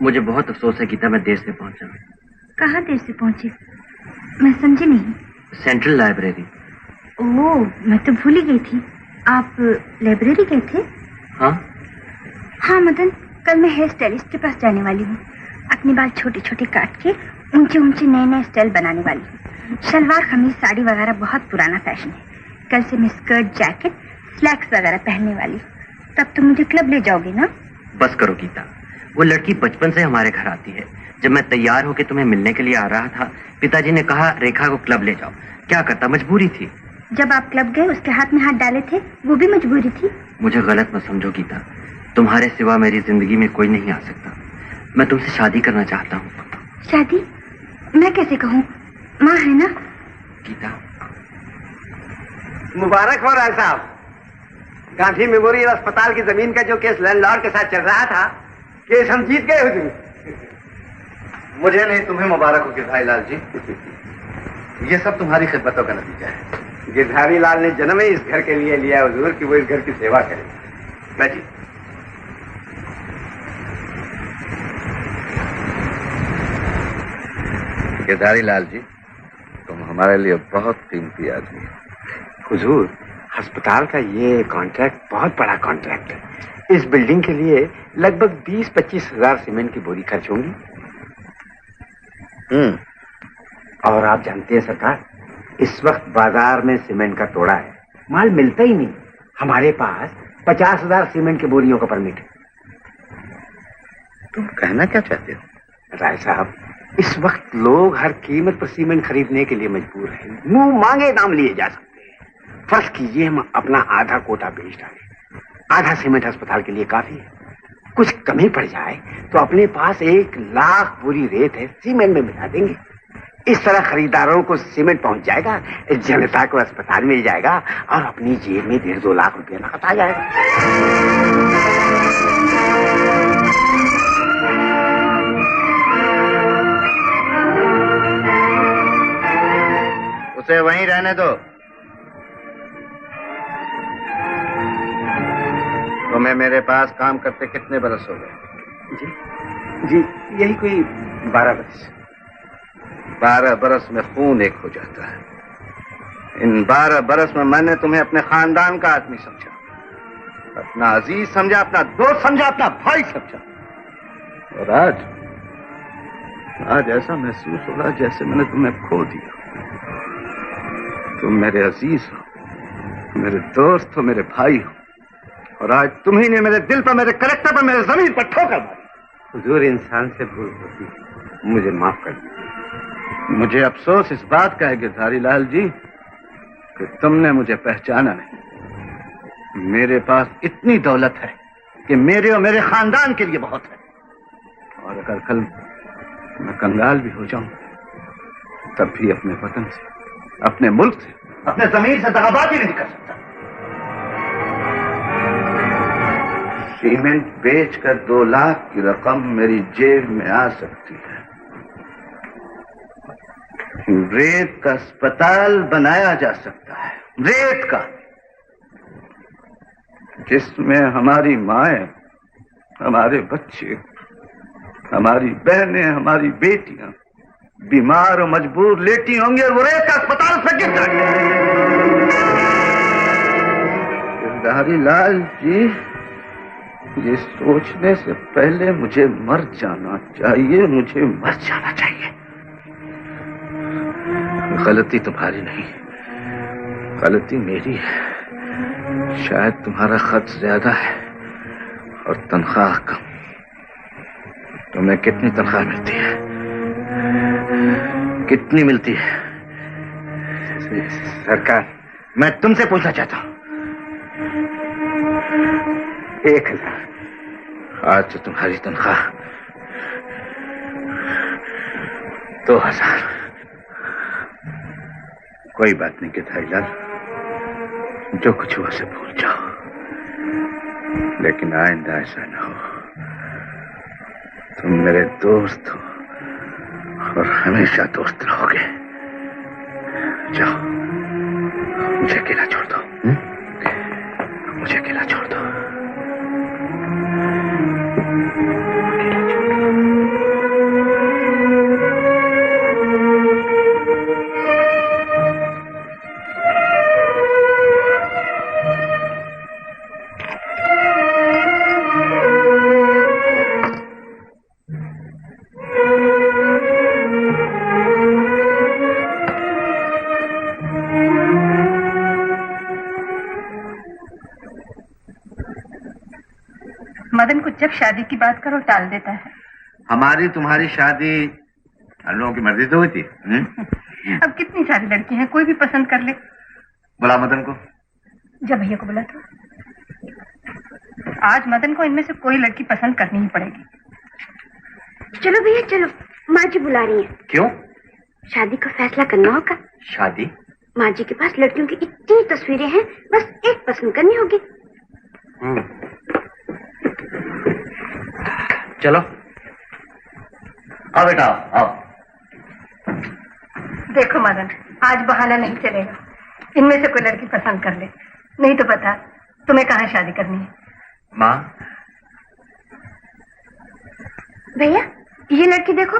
मुझे बहुत अफसोस है गीता, मैं देर से पहुंचा। कहाँ देर से पहुंची? मैं समझी नहीं। Central library. ओह, मैं तो भूल ही गई थी। आप लाइब्रेरी गए थे? हाँ मदन, कल मैं हेयर स्टाइलिस्ट के पास जाने वाली हूँ। अपने बाल छोटे छोटे काट के ऊंचे ऊंचे नए नए स्टाइल बनाने वाली हूँ। शलवार कमीज साड़ी वगैरह बहुत पुराना फैशन है। कल से मैं स्कर्ट जैकेट स्लैक्स वगैरह पहनने वाली हूँ। तब तो मुझे क्लब ले जाओगे ना? बस करो गीता, वो लड़की बचपन से हमारे घर आती है। जब मैं तैयार होकर तुम्हें मिलने के लिए आ रहा था, पिताजी ने कहा रेखा को क्लब ले जाओ। क्या करता, मजबूरी थी। जब आप क्लब गए उसके हाथ में हाथ डाले थे, वो भी मजबूरी थी। मुझे गलत मत समझो गीता, तुम्हारे सिवा मेरी जिंदगी में कोई नहीं आ सकता। मैं तुमसे शादी करना चाहता हूँ। शादी? मैं कैसे कहूँ? माँ है ना? गीता, मुबारक हो राय साहब। गांधी मेमोरियल अस्पताल की जमीन का जो केस लैंडलॉर्ड के साथ चल रहा था, केस हम जीत गए हुजूर। मुझे नहीं, तुम्हें मुबारक हो गिरधारी लाल जी। ये सब तुम्हारी खिदमतों का नतीजा है। गिरधारी लाल ने जन्म ही इस घर के लिए लिया हुजूर कि वो इस घर की सेवा करे। बैठिए। गिरधारी लाल जी, तुम हमारे लिए बहुत कीमती आदमी हो। हुजूर, अस्पताल का ये कॉन्ट्रैक्ट बहुत बड़ा कॉन्ट्रैक्ट है। इस बिल्डिंग के लिए लगभग 20-25 हजार सीमेंट की बोरी खर्च होंगी। और आप जानते हैं सरकार, इस वक्त बाजार में सीमेंट का तोड़ा है, माल मिलता ही नहीं। हमारे पास 50,000 सीमेंट की बोरियों का परमिट है। तुम कहना क्या चाहते हो? राय साहब, इस वक्त लोग हर कीमत पर सीमेंट खरीदने के लिए मजबूर हैं। मुंह मांगे दाम लिए जा सकते हैं। फर्ज कीजिए हम अपना आधा कोटा बेच डालें, आधा सीमेंट अस्पताल के लिए काफी है। कुछ कमी पड़ जाए तो अपने पास 1 लाख बोरी रेत है, सीमेंट में मिला देंगे। इस तरह खरीदारों को सीमेंट पहुंच जाएगा, जनता को अस्पताल मिल जाएगा और अपनी जेब में 1.5-2 लाख रुपया नकद आ जाएगा। उसे वहीं रहने दो। तुम्हें मेरे पास काम करते कितने बरस हो गए? जी यही कोई 12 बरस। 12 बरस में खून एक हो जाता है। इन 12 बरस में मैंने तुम्हें अपने खानदान का आदमी समझा, अपना अजीज समझा, अपना दोस्त समझा, अपना भाई समझा। और आज ऐसा महसूस हो रहा जैसे मैंने तुम्हें खो दिया। तुम मेरे अजीज हो, मेरे दोस्त हो, मेरे भाई हो, और आज तुम्ही ने मेरे दिल पर, मेरे करेक्टर पर, मेरे जमीन पर ठोकर मारी। हुजूर, इंसान से भूल होती है, मुझे माफ कर दीजिए। मुझे अफसोस इस बात का है गिरधारी लाल जी कि तुमने मुझे पहचाना नहीं। मेरे पास इतनी दौलत है कि मेरे और मेरे खानदान के लिए बहुत है। और अगर कल मैं कंगाल भी हो जाऊं तब भी अपने वतन से, अपने मुल्क से, अपने जमीन से दगाबाजी नहीं कर सकता। सीमेंट बेचकर 2 लाख की रकम मेरी जेब में आ सकती है। रेत का अस्पताल बनाया जा सकता है, रेत का, जिसमें हमारी माएं, हमारे बच्चे, हमारी बहनें, हमारी बेटियां बीमार और मजबूर लेटी होंगी और वो रेत का अस्पताल से गिर जाएंगे। गिरधारी लाल जी, ये सोचने से पहले मुझे मर जाना चाहिए, मुझे मर जाना चाहिए। गलती तुम्हारी नहीं, गलती मेरी है। शायद तुम्हारा खर्च ज्यादा है और तनख्वाह कम। तुम्हें कितनी तनख्वाह मिलती है? कितनी मिलती है? सरकार, मैं तुमसे पूछना चाहता हूं। 1000। आज तो तुम्हारी तनख्वाह 2000। कोई बात नहीं गिरधारी लाल, जो कुछ हुआ से भूल जाओ, लेकिन आइंदा ऐसा न हो। तुम मेरे दोस्त हो और हमेशा दोस्त रहोगे। जाओ, मुझे अकेला छोड़ दो। मुझे अकेला छोड़ दो। मदन को जब शादी की बात करो टाल देता है। हमारी तुम्हारी शादी हम लोगों की मर्जी तो हुई थी। अब कितनी सारी लड़की हैं, कोई भी पसंद कर ले। बुला मदन को। जब भैया को बुला तो आज मदन को इनमें से कोई लड़की पसंद करनी ही पड़ेगी। चलो भैया चलो, माँ जी बुला रही है। क्यों? शादी का फैसला करना होगा। शादी? माँ जी के पास लड़कियों की इतनी तस्वीरें हैं, बस एक पसंद करनी होगी। चलो आओ बेटा आओ। देखो मदन, आज बहाना नहीं चलेगा। इनमें से कोई लड़की पसंद कर ले, नहीं तो पता तुम्हें कहाँ शादी करनी है। माँ भैया ये लड़की देखो।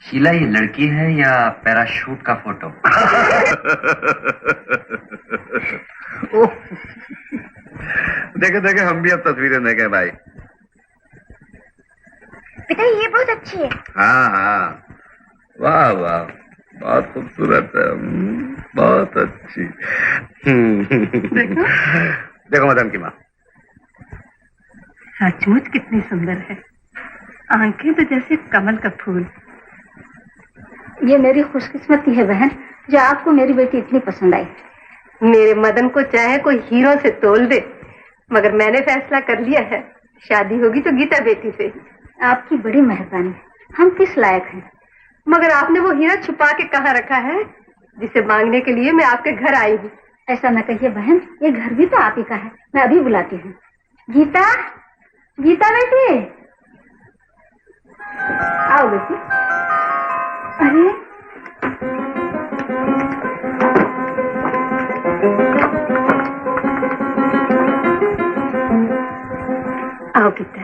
शीला, ये लड़की है या पैराशूट का फोटो? देखे देखे हम भी अब तस्वीरें देखें भाई। पिता ये बहुत अच्छी है। हाँ हाँ, वाह वाह, बहुत खूबसूरत है, बहुत अच्छी। देखो मदन की माँ, सचमुच कितनी सुंदर है, आंखें तो जैसे कमल का फूल। ये मेरी खुशकिस्मती है बहन, जो आपको मेरी बेटी इतनी पसंद आई। मेरे मदन को चाहे कोई हीरो से तोल दे, मगर मैंने फैसला कर लिया है, शादी होगी तो गीता बेटी से ही। आपकी बड़ी मेहरबानी, हम किस लायक हैं। मगर आपने वो हीरा छुपा के कहाँ रखा है, जिसे मांगने के लिए मैं आपके घर आई हूँ। ऐसा न कहिए बहन, ये घर भी तो आप ही का है। मैं अभी बुलाती हूँ। गीता, गीता बेटी, आओ बेटी। अरे आओ गीता,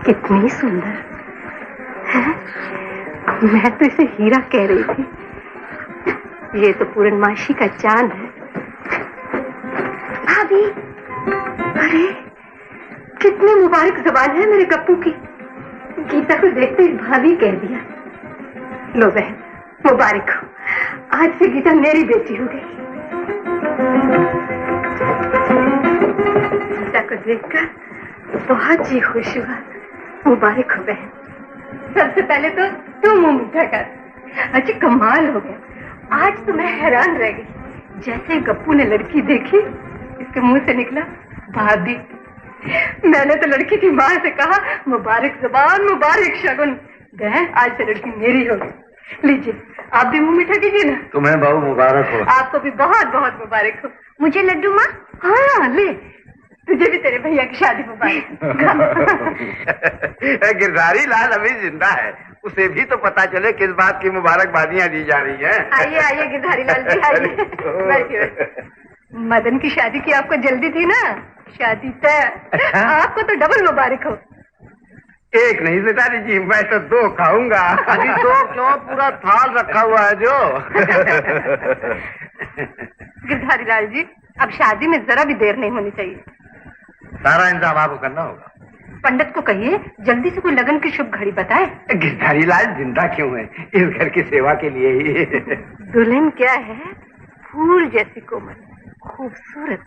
कितनी सुंदर है। मैं तो इसे हीरा कह रही थी, ये तो पूर्णमासी का चांद है। भाभी, अरे कितनी मुबारक जुबान है मेरे गप्पू की। गीता को देखते ही भाभी कह दिया। लो बहन, मुबारक हो, आज से गीता मेरी बेटी हो गई। गीता को देखकर बहुत जी खुश हुआ। मुबारक हो बहन। सबसे पहले तो तुम मुंह मीठा कर। अच्छा कमाल हो गया, आज तो मैं हैरान रह गई। जैसे गप्पू ने लड़की देखी, इसके मुंह से निकला भाभी। मैंने तो लड़की की माँ से कहा मुबारक जुबान, मुबारक शगुन। बहन आज से लड़की मेरी हो गई। लीजिए आप भी मुंह मीठा कीजिए ना। तुम्हें बहु मुबारक हो। आपको भी बहुत बहुत मुबारक हो। मुझे लड्डू माँ? हाँ ले, तुझे भी तेरे भैया की शादी मुबारक। गिरधारी लाल अभी जिंदा है, उसे भी तो पता चले किस बात की मुबारकबादियां दी जा रही हैं। आइए आइए गिरधारी लाल जी, आइए बैठिए। मदन की शादी की आपको जल्दी थी ना, शादी तय। अच्छा? आपको तो डबल मुबारक हो। एक नहीं सितारी जी, मैं तो 2 खाऊंगा। अभी 2 क्यों, पूरा थाल रखा हुआ है जो। गिरधारी लाल जी, अब शादी में जरा भी देर नहीं होनी चाहिए। सारा इंतजाम आपको करना होगा। पंडित को कहिए जल्दी से कोई लगन की शुभ घड़ी बताए। गिरधारी लाल जिंदा क्यों है, इस घर की सेवा के लिए ही। दुल्हन क्या है, फूल जैसी कोमल, खूबसूरत,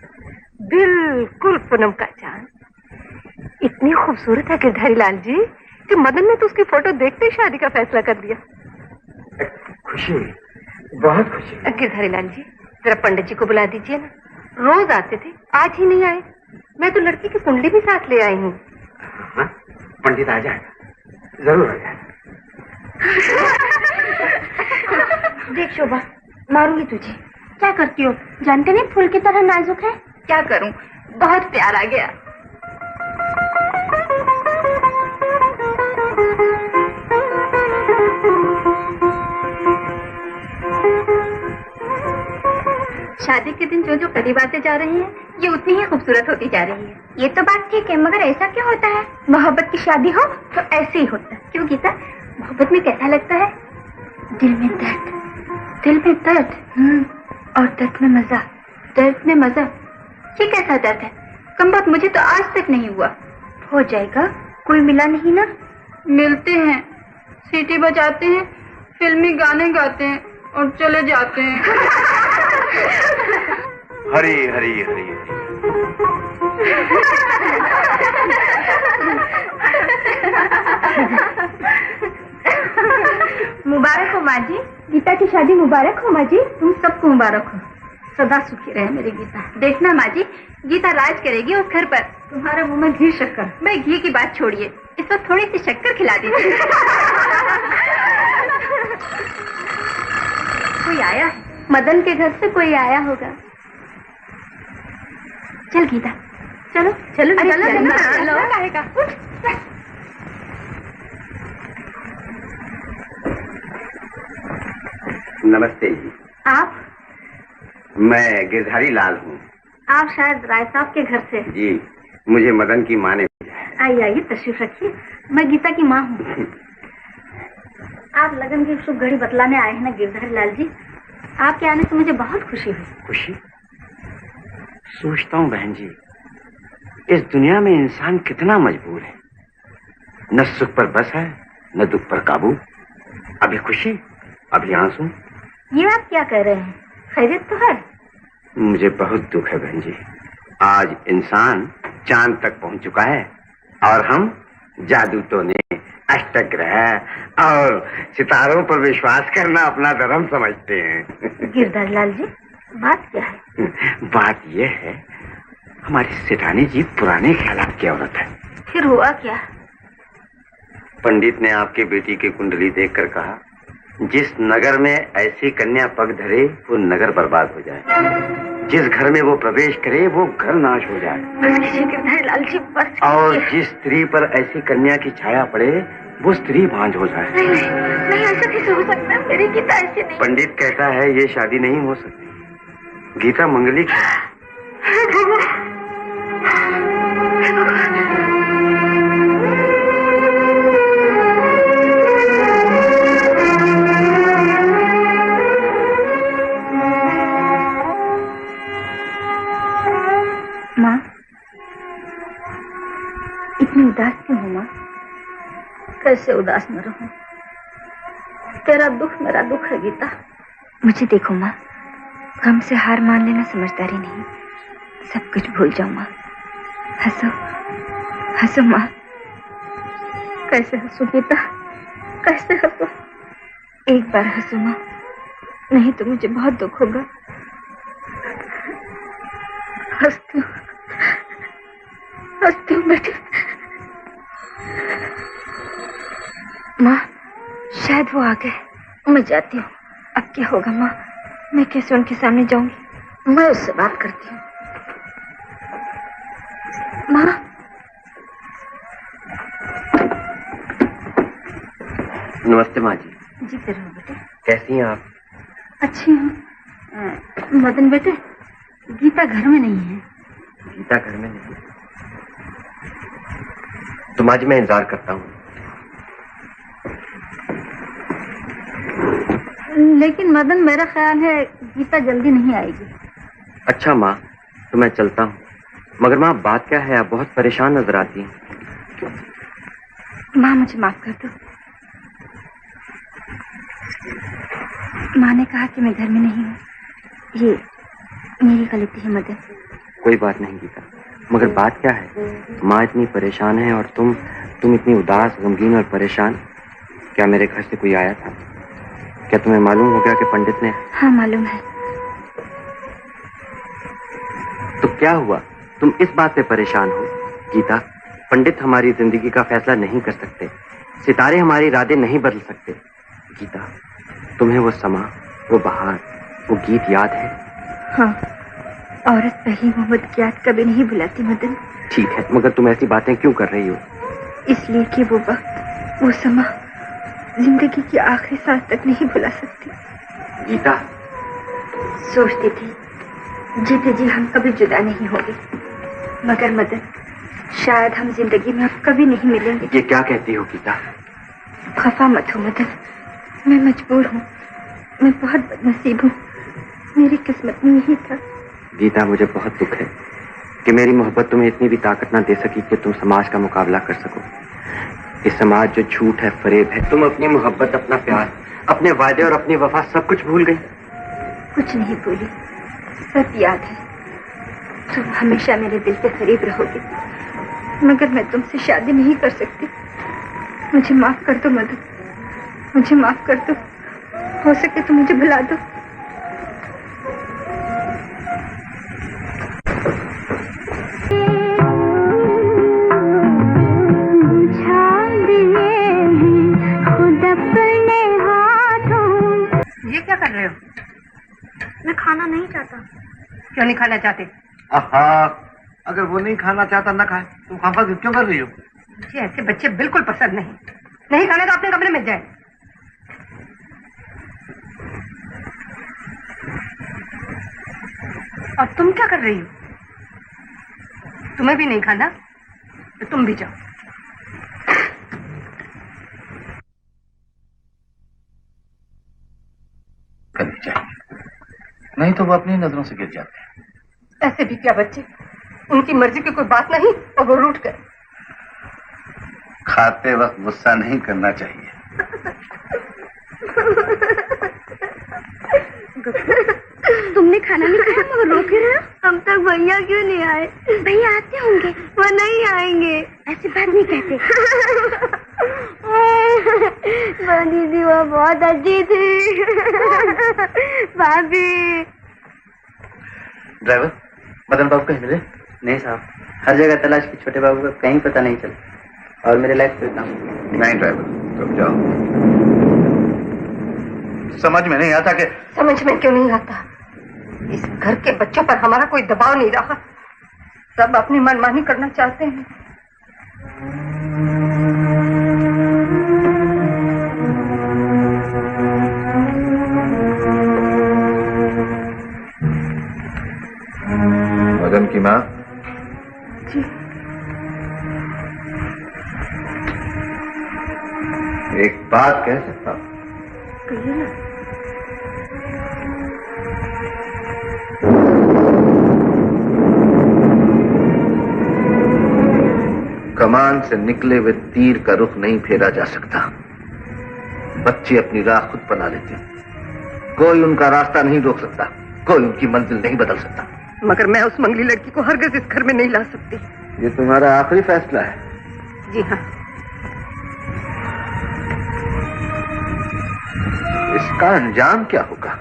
बिल्कुल पूनम का चांद। इतनी खूबसूरत है गिरधारी लाल जी कि मदन ने तो उसकी फोटो देखते ही शादी का फैसला कर दिया। खुशी हुई, बहुत खुशी। गिरधारी लाल जी जरा पंडित जी को बुला दीजिए ना, रोज आते थे, आज ही नहीं आए। मैं तो लड़की की कुंडली भी साथ ले आई हूँ। पंडित आ जाएगा, जरूर आ जाएगा। देख शोभा, मारूंगी तुझे। क्या करती हो, जानते नहीं फूल की तरह नाजुक है। क्या करूं, बहुत प्यार आ गया। शादी के दिन जो जो करीब आते जा रही है, ये उतनी ही खूबसूरत होती जा रही है। ये तो बात ठीक है, मगर ऐसा क्यों होता है? मोहब्बत की शादी हो तो ऐसे ही होता है। क्यों गीता, मोहब्बत में कैसा लगता है? दिल में दर्द, दिल में दर्द, और दर्द में मजा, दर्द में मजा। ये कैसा दर्द है? कम बात, मुझे तो आज तक नहीं हुआ। हो जाएगा, कोई मिला नहीं ना? मिलते हैं, सीटी बजाते हैं, फिल्मी गाने गाते हैं और चले जाते हैं। हरी हरी हरी। मुबारक हो माँ जी, गीता की शादी मुबारक हो माँ जी। तुम सबको मुबारक हो, सदा सुखी रहे मेरी गीता। देखना माँ जी, गीता राज करेगी उस घर पर। तुम्हारे मुंह में घी शक्कर। मैं घी की बात छोड़िए, इस वक्त थोड़ी सी शक्कर खिला दीजिए। कोई आया है। मदन के घर से कोई आया होगा। चल गीता, चलो चलो अरे चलो चलना, चलो। चलना रहेगा। उठ। नमस्ते जी। आप मैं गिरधारी लाल हूँ। आप शायद राय साहब के घर से। जी, मुझे मदन की माँ ने भेजा है। आइए आइए, तशरीफ रखिए। मैं गीता की माँ हूँ। आप लगन की शुभ घड़ी बतलाने आए हैं ना गिरधारी लाल जी? आपके आने से मुझे बहुत खुशी हुई। खुशी? सोचता हूँ बहन जी, इस दुनिया में इंसान कितना मजबूर है। न सुख पर बस है, न दुख पर काबू। अभी खुशी, अभी आंसू। ये आप क्या कह रहे हैं? खैरियत तो है? मुझे बहुत दुख है बहन जी। आज इंसान चांद तक पहुंच चुका है और हम जादू टोने, अष्टग्रह और सितारों पर विश्वास करना अपना धर्म समझते हैं। गिरधारी लाल जी, बात क्या है? बात यह है, हमारी सेठानी जी पुराने ख्यालात की औरत है। फिर हुआ क्या? पंडित ने आपके बेटी की कुंडली देखकर कहा, जिस नगर में ऐसी कन्या पग धरे वो नगर बर्बाद हो जाए, जिस घर में वो प्रवेश करे वो घर नाश हो जाए, गिरधारी लाल जी बस। और जिस स्त्री पर ऐसी कन्या की छाया पड़े वो स्त्री भांज हो जाए। नहीं, ऐसा कैसे हो सकता है? मेरी गीता ऐसी नहीं। पंडित कहता है ये शादी नहीं हो सकती। गीता मंगलिक है। माँ, इतनी उदास क्यों हो माँ? कैसे उदास न रहूं? तेरा दुख मेरा दुख है गीता। मुझे देखो माँ, गम से हार मान लेना समझदारी नहीं। सब कुछ भूल जाओ माँ। हंसो हंसो माँ। कैसे हंसो गीता, कैसे हंसो? एक बार हंसो माँ, नहीं तो मुझे बहुत दुख होगा। हंसती हूँ बेटी। माँ, शायद वो आ गए। मैं जाती हूँ। अब क्या होगा माँ? मैं कैसे उनके सामने जाऊंगी? मैं उससे बात करती हूँ। माँ। नमस्ते माँ जी। जी जरूर बेटे। कैसी हैं आप? अच्छी हूँ। मदन बेटे, गीता घर में नहीं है। गीता घर में नहीं? तो माँ जी मैं इंतजार करता हूँ। लेकिन मदन, मेरा ख्याल है गीता जल्दी नहीं आएगी। अच्छा माँ, तो मैं चलता हूँ। मगर माँ, बात क्या है? आप बहुत परेशान नजर आती हैं। माँ, मुझे माफ कर दो। माँ ने कहा कि मैं घर में नहीं हूँ। ये मेरी गलती है मदन। कोई बात नहीं गीता, मगर बात क्या है? माँ इतनी परेशान है और तुम इतनी उदास, गमगीन और परेशान। क्या मेरे घर से कोई आया था? क्या तुम्हें मालूम हो गया कि पंडित ने? हाँ मालूम है। तो क्या हुआ? तुम इस बात पे परेशान हो? गीता, पंडित हमारी जिंदगी का फैसला नहीं कर सकते, सितारे हमारी इरादे नहीं बदल सकते। गीता, तुम्हें वो समा, वो बहार, वो गीत याद है? हाँ, औरत पहली मोहब्बत की याद कभी नहीं भुलाती मदन। ठीक है, मगर तुम ऐसी बातें क्यों कर रही हो? इसलिए कि वो वक्त, वो समा जिंदगी की आखिरी सांस तक नहीं भुला सकती। गीता, सोचती थी जीते जी हम कभी जुदा नहीं होंगे, मगर मदन, शायद हम जिंदगी में अब कभी नहीं मिलेंगे। ये क्या कहती हो गीता? खफा मत हो मदन, मैं मजबूर हूँ। मैं बहुत बदनसीब हूँ। मेरी किस्मत में यही था। गीता, मुझे बहुत दुख है कि मेरी मोहब्बत तुम्हें इतनी भी ताकत ना दे सकी कि तुम समाज का मुकाबला कर सको। ये समाज जो झूठ है, फरेब है। तुम अपनी मोहब्बत, अपना प्यार, अपने वादे और अपनी वफा सब कुछ भूल गई। कुछ नहीं भूली, सब याद है। तुम हमेशा मेरे दिल के करीब रहोगे, मगर मैं तुमसे शादी नहीं कर सकती। मुझे माफ कर दो मदन, मुझे माफ कर दो। हो सके तो मुझे भुला दो। ये क्या कर रहे हो? मैं खाना नहीं चाहता। क्यों नहीं खाना चाहते? आहा, अगर वो नहीं खाना चाहता ना खाए, तुम खामखा जिद क्यों कर रही हो? मुझे ऐसे बच्चे बिल्कुल पसंद नहीं। नहीं खाना तो अपने कमरे में जाए। और तुम क्या कर रही हो? तुम्हें भी नहीं खाना तो तुम भी जाओ। करनी चाहिए, नहीं तो वो अपनी नजरों से गिर जाते हैं। ऐसे भी क्या बच्चे, उनकी मर्जी की कोई बात नहीं और वो रूठ गए। खाते वक्त गुस्सा नहीं करना चाहिए। तुमने खाना नहीं खाया मगर रो क्यों रहे हो? हम तक भैया क्यों नहीं आए? भैया आते होंगे। वो नहीं आएंगे। ऐसी बात नहीं कहते। दीदी वो बहुत अच्छी थी। भाभी। ड्राइवर, मदन बाबू कहीं मिले? नहीं साहब, हर जगह तलाश की, छोटे बाबू का कहीं पता नहीं चला। और मेरे लायक कोई काम नहीं ड्राइवर, तुम जाओ। समझ में नहीं आता कि समझ में क्यों नहीं आता? इस घर के बच्चों पर हमारा कोई दबाव नहीं रहा। सब अपनी मनमानी करना चाहते हैं। मदन की माँ जी। एक बात कह सकता हूँ? कहिए ना। कमान से निकले हुए तीर का रुख नहीं फेरा जा सकता। बच्चे अपनी राह खुद बना लेते हैं। कोई उनका रास्ता नहीं रोक सकता, कोई उनकी मंजिल नहीं बदल सकता। मगर मैं उस मंगली लड़की को हरगिज़ इस घर में नहीं ला सकती। ये तुम्हारा आखिरी फैसला है? जी हाँ। इसका अंजाम क्या होगा?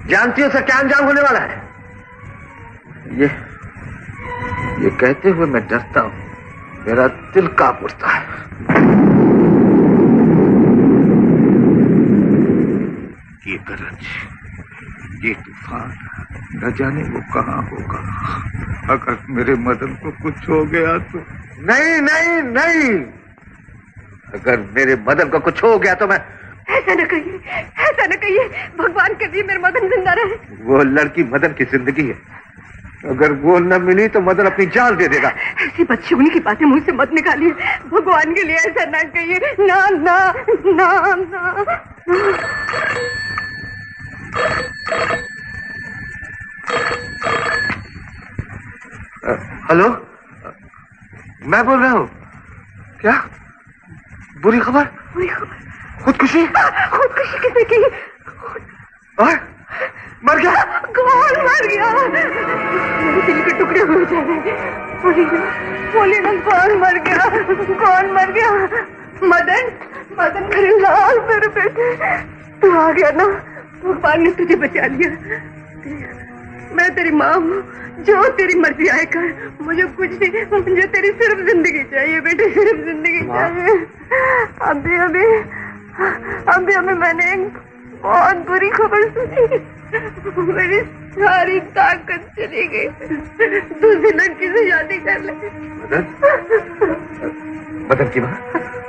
जानती हो इसका क्या अंजाम होने वाला है? ये कहते हुए मैं डरता हूं, मेरा दिल कांप उठता है। ये गरज, ये तूफान, न जाने वो कहाँ होगा। अगर मेरे मदन को कुछ हो गया तो? नहीं नहीं नहीं, अगर मेरे मदन को कुछ हो गया तो मैं... ऐसा न कहिए, ऐसा न कहिए। भगवान के लिए मेरे मदन जिंदा रहे। वो लड़की मदन की जिंदगी है, अगर वो न मिली तो मदन अपनी जान दे देगा। ऐसी बदशगुनी की बातें मुंह से मत निकालिए। भगवान के लिए ऐसा ना कहिए। ना ना ना ना। हेलो, मैं बोल रहा हूँ। क्या बुरी खबर? बुरी खबर? खुदकुशी? खुदकुशी किसने की? और मर गया? कौन मर गया? मेरे दिल के टुकड़े हो जाएंगे। बोले ना, कौन मर गया? कौन मर गया? मदन, मदन मेरे लाल, मेरे बेटे, तू आ गया ना? भगवान ने तुझे बचा लिया। मैं तेरी माँ हूँ, जो तेरी मर्जी आए कर। मुझे कुछ नहीं, मुझे तेरी सिर्फ जिंदगी चाहिए बेटे, सिर्फ जिंदगी चाहिए। अभी मैंने एक बहुत बुरी खबर सुनी। मेरी सारी ताकत चली गई। दूसरी लड़की से शादी कर ले। मदन की माँ,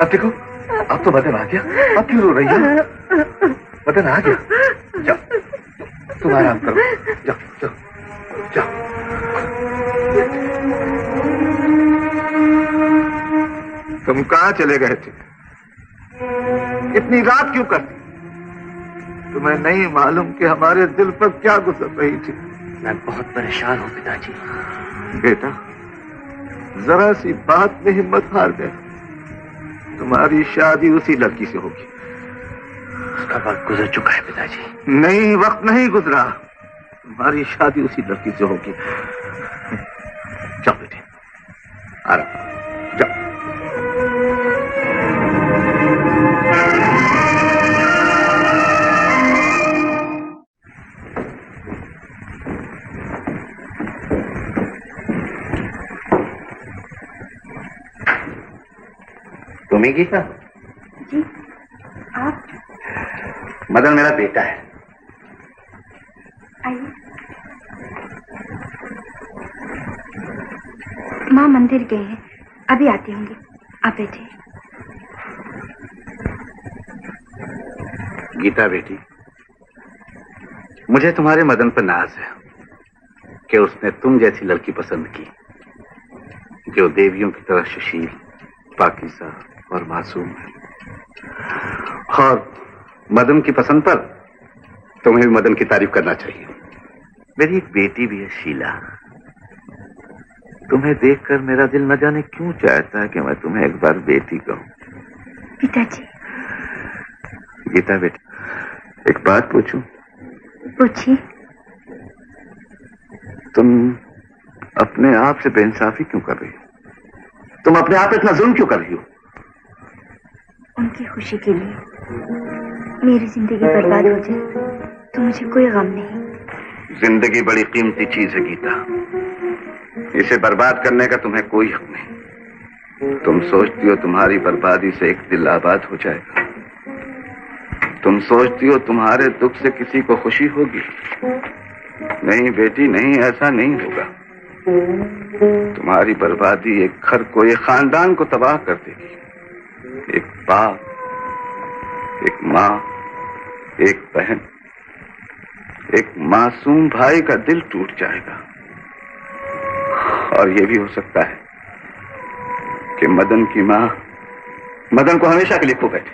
अब देखो, अब तो मदन आ गया। अब क्यों रो रही है? मदन आ गया। जाओ, तुम आराम करो। जाओ जाओ जाओ। तुम कहाँ चले गए थे? इतनी रात क्यों करती? तुम्हें नहीं मालूम कि हमारे दिल पर क्या गुजर रही थी? मैं बहुत परेशान हूँ पिताजी। बेटा, जरा सी बात में हिम्मत हार गए। तुम्हारी शादी उसी लड़की से होगी। उसका वक्त गुजर चुका है पिताजी। नहीं, वक्त नहीं गुजरा। तुम्हारी शादी उसी लड़की से होगी। जाओ बेटे, आराम जाओ। तुम्हें गीता? जी। आप? मदन मेरा बेटा है। आइए। माँ मंदिर गए हैं, अभी आती होंगी, आप बैठिए। गीता बेटी, मुझे तुम्हारे मदन पर नाज है कि उसने तुम जैसी लड़की पसंद की, जो देवियों की तरह सुशील, पाकीज़ा और मासूम है। और मदन की पसंद पर तुम्हें भी मदन की तारीफ करना चाहिए। मेरी एक बेटी भी है शीला। तुम्हें देखकर मेरा दिल न जाने क्यों चाहता है कि मैं तुम्हें एक बार बेटी कहूं। पिताजी। गीता बेटी, एक बात पूछूं? पूछिए। तुम अपने आप से बेइंसाफी क्यों कर रही हो? तुम अपने आप इतना जुल्म क्यों कर रही हो? उनकी खुशी के लिए मेरी जिंदगी बर्बाद हो जाए तो मुझे कोई गम नहीं। जिंदगी बड़ी कीमती चीज है गीता, इसे बर्बाद करने का तुम्हें कोई हक नहीं। तुम सोचती हो तुम्हारी बर्बादी से एक दिल आबाद हो जाएगा। तुम सोचती हो तुम्हारे दुख से किसी को खुशी होगी। नहीं बेटी, नहीं, ऐसा नहीं होगा। तुम्हारी बर्बादी एक घर को, एक खानदान को तबाह कर देगी। एक बाप, एक माँ, एक बहन, एक मासूम भाई का दिल टूट जाएगा। और ये भी हो सकता है कि मदन की माँ मदन को हमेशा के लिए खो बैठे।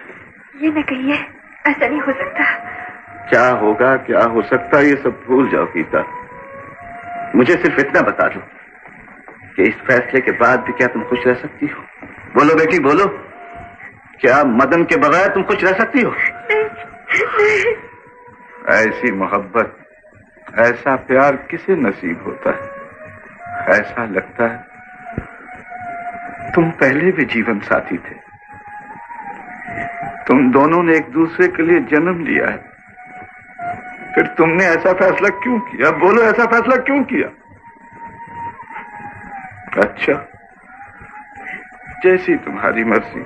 ये न कहिए, ऐसा नहीं हो सकता। क्या होगा, क्या हो सकता है, ये सब भूल जाओ गीता। मुझे सिर्फ इतना बता दो कि इस फैसले के बाद भी क्या तुम खुश रह सकती हो? बोलो बेटी, बोलो, क्या मदन के बगैर तुम खुश रह सकती हो? नहीं। ऐसी मोहब्बत, ऐसा प्यार किसे नसीब होता है? ऐसा लगता है तुम पहले भी जीवन साथी थे। तुम दोनों ने एक दूसरे के लिए जन्म लिया है, फिर तुमने ऐसा फैसला क्यों किया? बोलो, ऐसा फैसला क्यों किया? अच्छा, जैसी तुम्हारी मर्जी।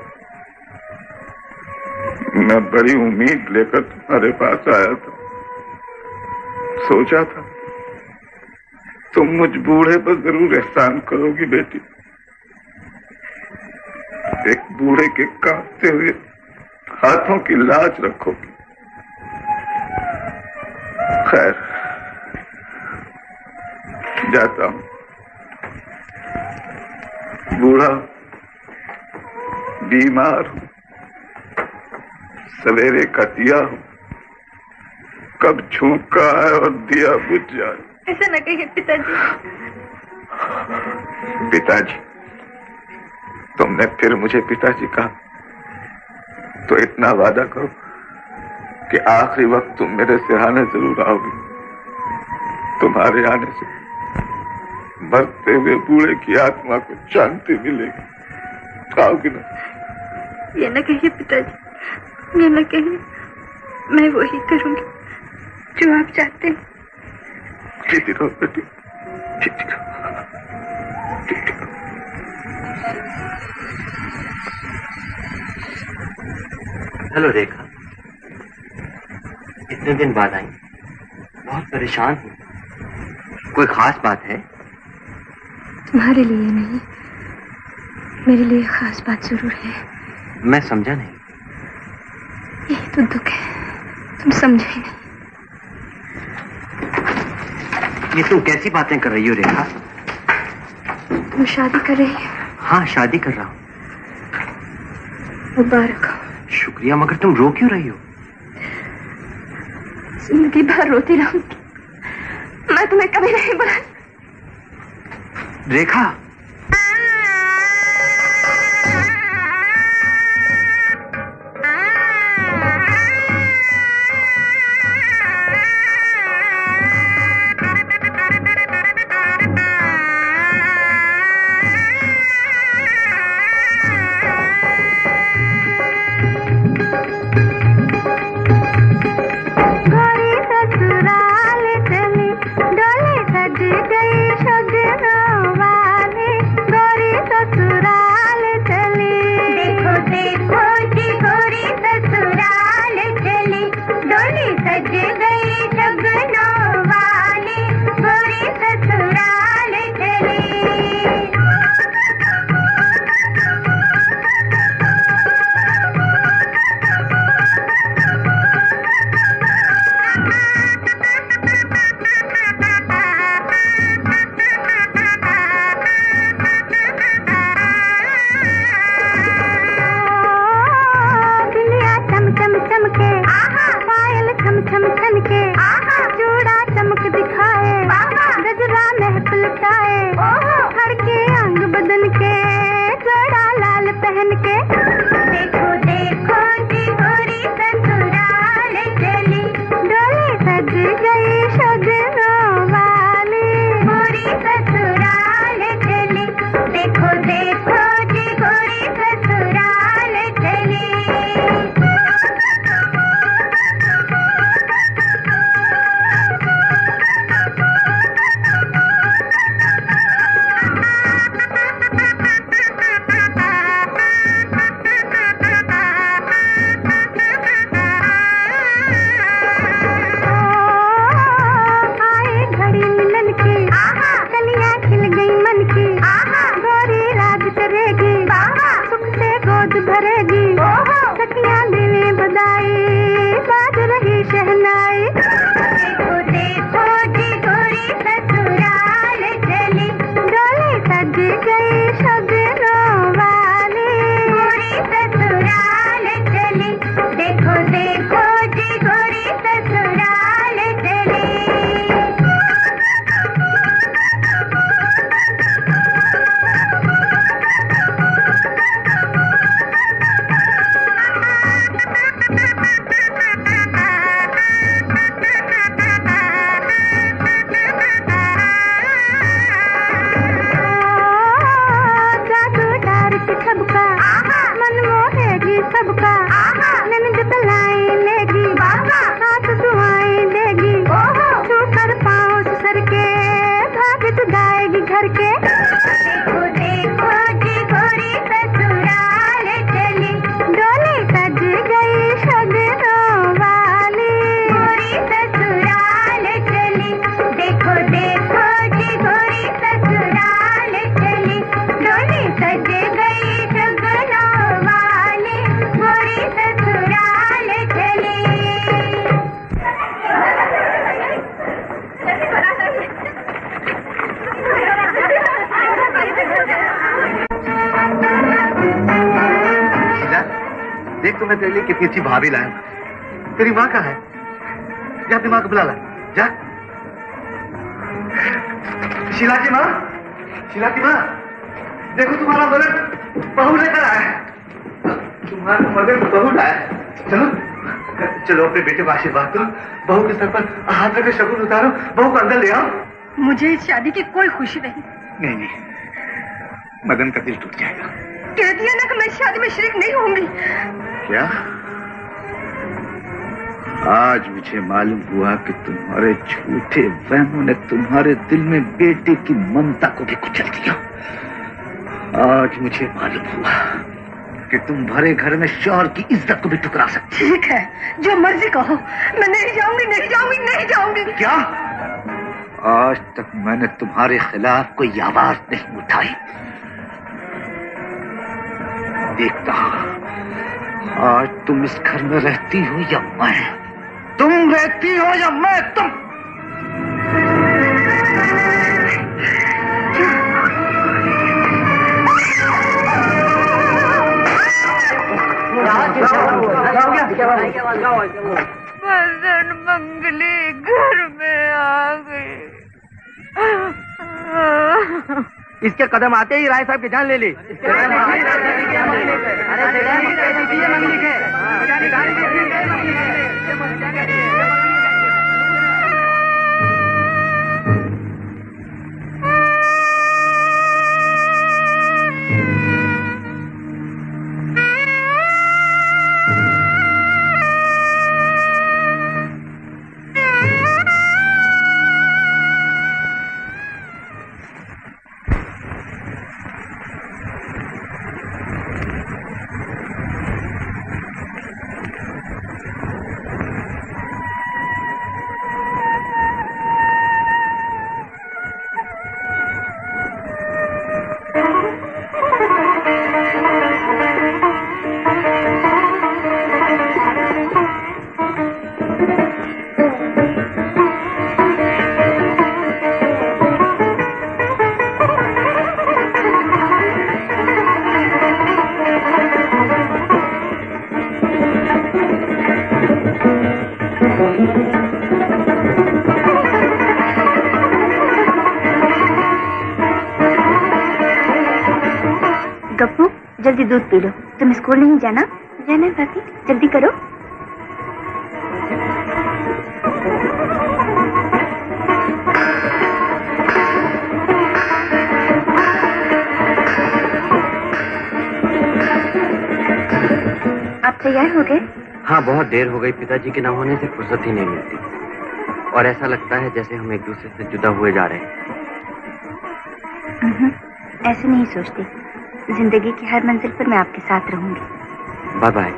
मैं बड़ी उम्मीद लेकर तुम्हारे पास आया था। सोचा था तुम मुझ बूढ़े पर जरूर एहसान करोगी बेटी। एक बूढ़े के कांपते हुए हाथों की लाज रखोगी। खैर, जाता हूं। बूढ़ा, बीमार हूं, सवेरे का दिया हूं, कब झोंका है और दिया बुझ जाए। ऐसा न कहिए पिताजी। पिताजी? तुमने फिर मुझे पिताजी कहा, तो इतना वादा करो कि आखिरी वक्त तुम मेरे सिरहाने जरूर आओगी। तुम्हारे आने से मरते हुए बूढ़े की आत्मा को शांति मिलेगी। आओगी ना? ये न कहिए पिताजी, ये न कहिए। मैं वही करूंगी जो आप चाहते हैं। जीती रहो बेटी, जीती रहो, जीती रहो। हेलो रेखा, इतने दिन बाद आई, बहुत परेशान हूँ। कोई खास बात है? तुम्हारे लिए नहीं, मेरे लिए खास बात जरूर है। मैं समझा नहीं। यही तो दुख है, तुम समझे नहीं। ये तुम कैसी बातें कर रही हो रेखा? तुम शादी कर रही हो? हाँ, शादी कर रहा हूँ। मुबारक हो। शुक्रिया, मगर तुम रो क्यों रही हो? जिंदगी भर रोती रहूंगी, मैं तुम्हें कभी नहीं बुला। रेखा, डोले सज गई शगनों वाले भर के। देखो देखो जी गोरी ससुराल चली, डोली सज गई शगनों वाली। गोरी ससुराल चली, देखो देखो जी गोरी ससुराल चली, डोली सज गई शगनों वाली। गोरी ससुराल चली। देख तो मैं तेरे लिए कितनी अच्छी भाभी लाया। तेरी माँ कहाँ है? जा अपनी माँ को बुला ला, जा। शीला की माँ, शीला की माँ, देखो तुम्हारा मदर बहू लेकर आया है। तुम्हारा मदर बहू लाया है। चलो चलो अपने बेटे को आशीर्वाद दो, बहू के सर पर हाथ रखकर शगुन उतारो, बहू को अंदर ले आओ। मुझे इस शादी की कोई खुशी नहीं। नहीं नहीं, मदन का दिल टूट जाएगा। कह दिया ना कि मैं शादी में शरीक नहीं होंगी। क्या? आज मुझे मालूम हुआ कि तुम्हारे झूठे वहमों ने तुम्हारे दिल में बेटे की ममता को भी कुचल दिया। आज मुझे मालूम हुआ कि तुम भरे घर में शौहर की इज्जत को भी टुकरा सकती। ठीक है, जो मर्जी कहो, मैं नहीं जाऊंगी, नहीं जाऊंगी, नहीं जाऊंगी। क्या? आज तक मैंने तुम्हारे खिलाफ कोई आवाज नहीं उठाई। देखता आज तुम इस घर में रहती हो या मैं, तुम रहती हो या मैं तुम। मदन मंगली घर में आ गई। इसके कदम आते ही राय साहब की जान ले ली। गप्पू, जल्दी दूध पी लो। तुम स्कूल नहीं जाना? जाना है भाभी, जल्दी करो। आप तैयार हो गए? हाँ, बहुत देर हो गई। पिताजी के न होने से फुर्सत ही नहीं मिलती और ऐसा लगता है जैसे हम एक दूसरे से जुदा हुए जा रहे हैं। ऐसे नहीं सोचती। जिंदगी की हर मंजिल पर मैं आपके साथ रहूंगी। Bye bye.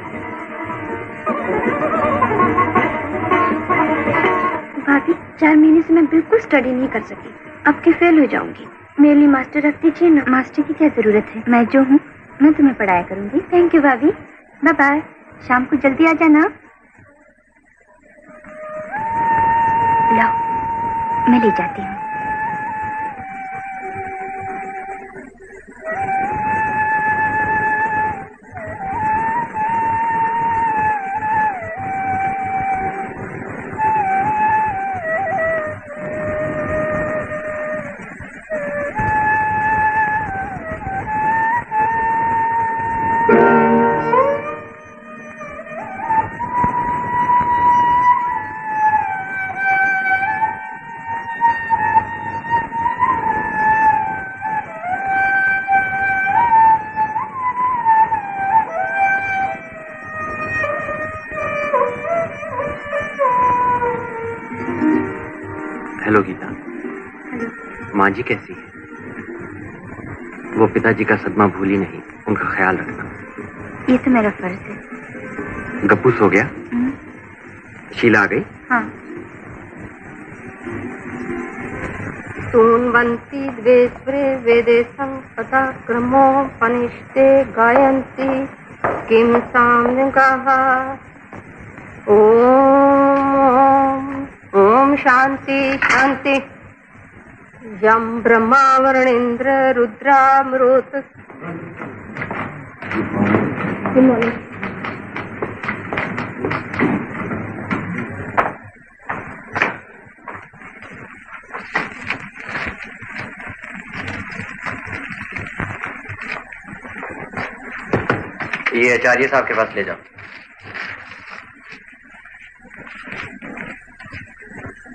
भाभी, 4 महीने से मैं बिल्कुल स्टडी नहीं कर सकी। अब के फेल हो जाऊंगी। मेरे लिए मास्टर रख दीजिए ना। मास्टर की क्या जरूरत है, मैं जो हूँ मैं तुम्हें पढ़ाया करूंगी। थैंक यू भाभी, बाय बाय। शाम को जल्दी आ जाना। लाओ, मैं ले जाती हूँ। हेलो गीता। हेलो। माँ जी कैसी है? वो पिताजी का सदमा भूली नहीं, उनका ख्याल रखना। ये तो मेरा फर्ज है। गप्पू सो गया? शीला आ गई? हाँ। सून्वन्ति द्वे स्प्रे वेदे संपदा क्रमो पनिष्टे गायन्ति किं साम्यगाः। ओम शांति शांति। यम ब्रह्मा वरुणेन्द्र रुद्रामृत। Good morning. ये आचार्य साहब के पास ले जाओ।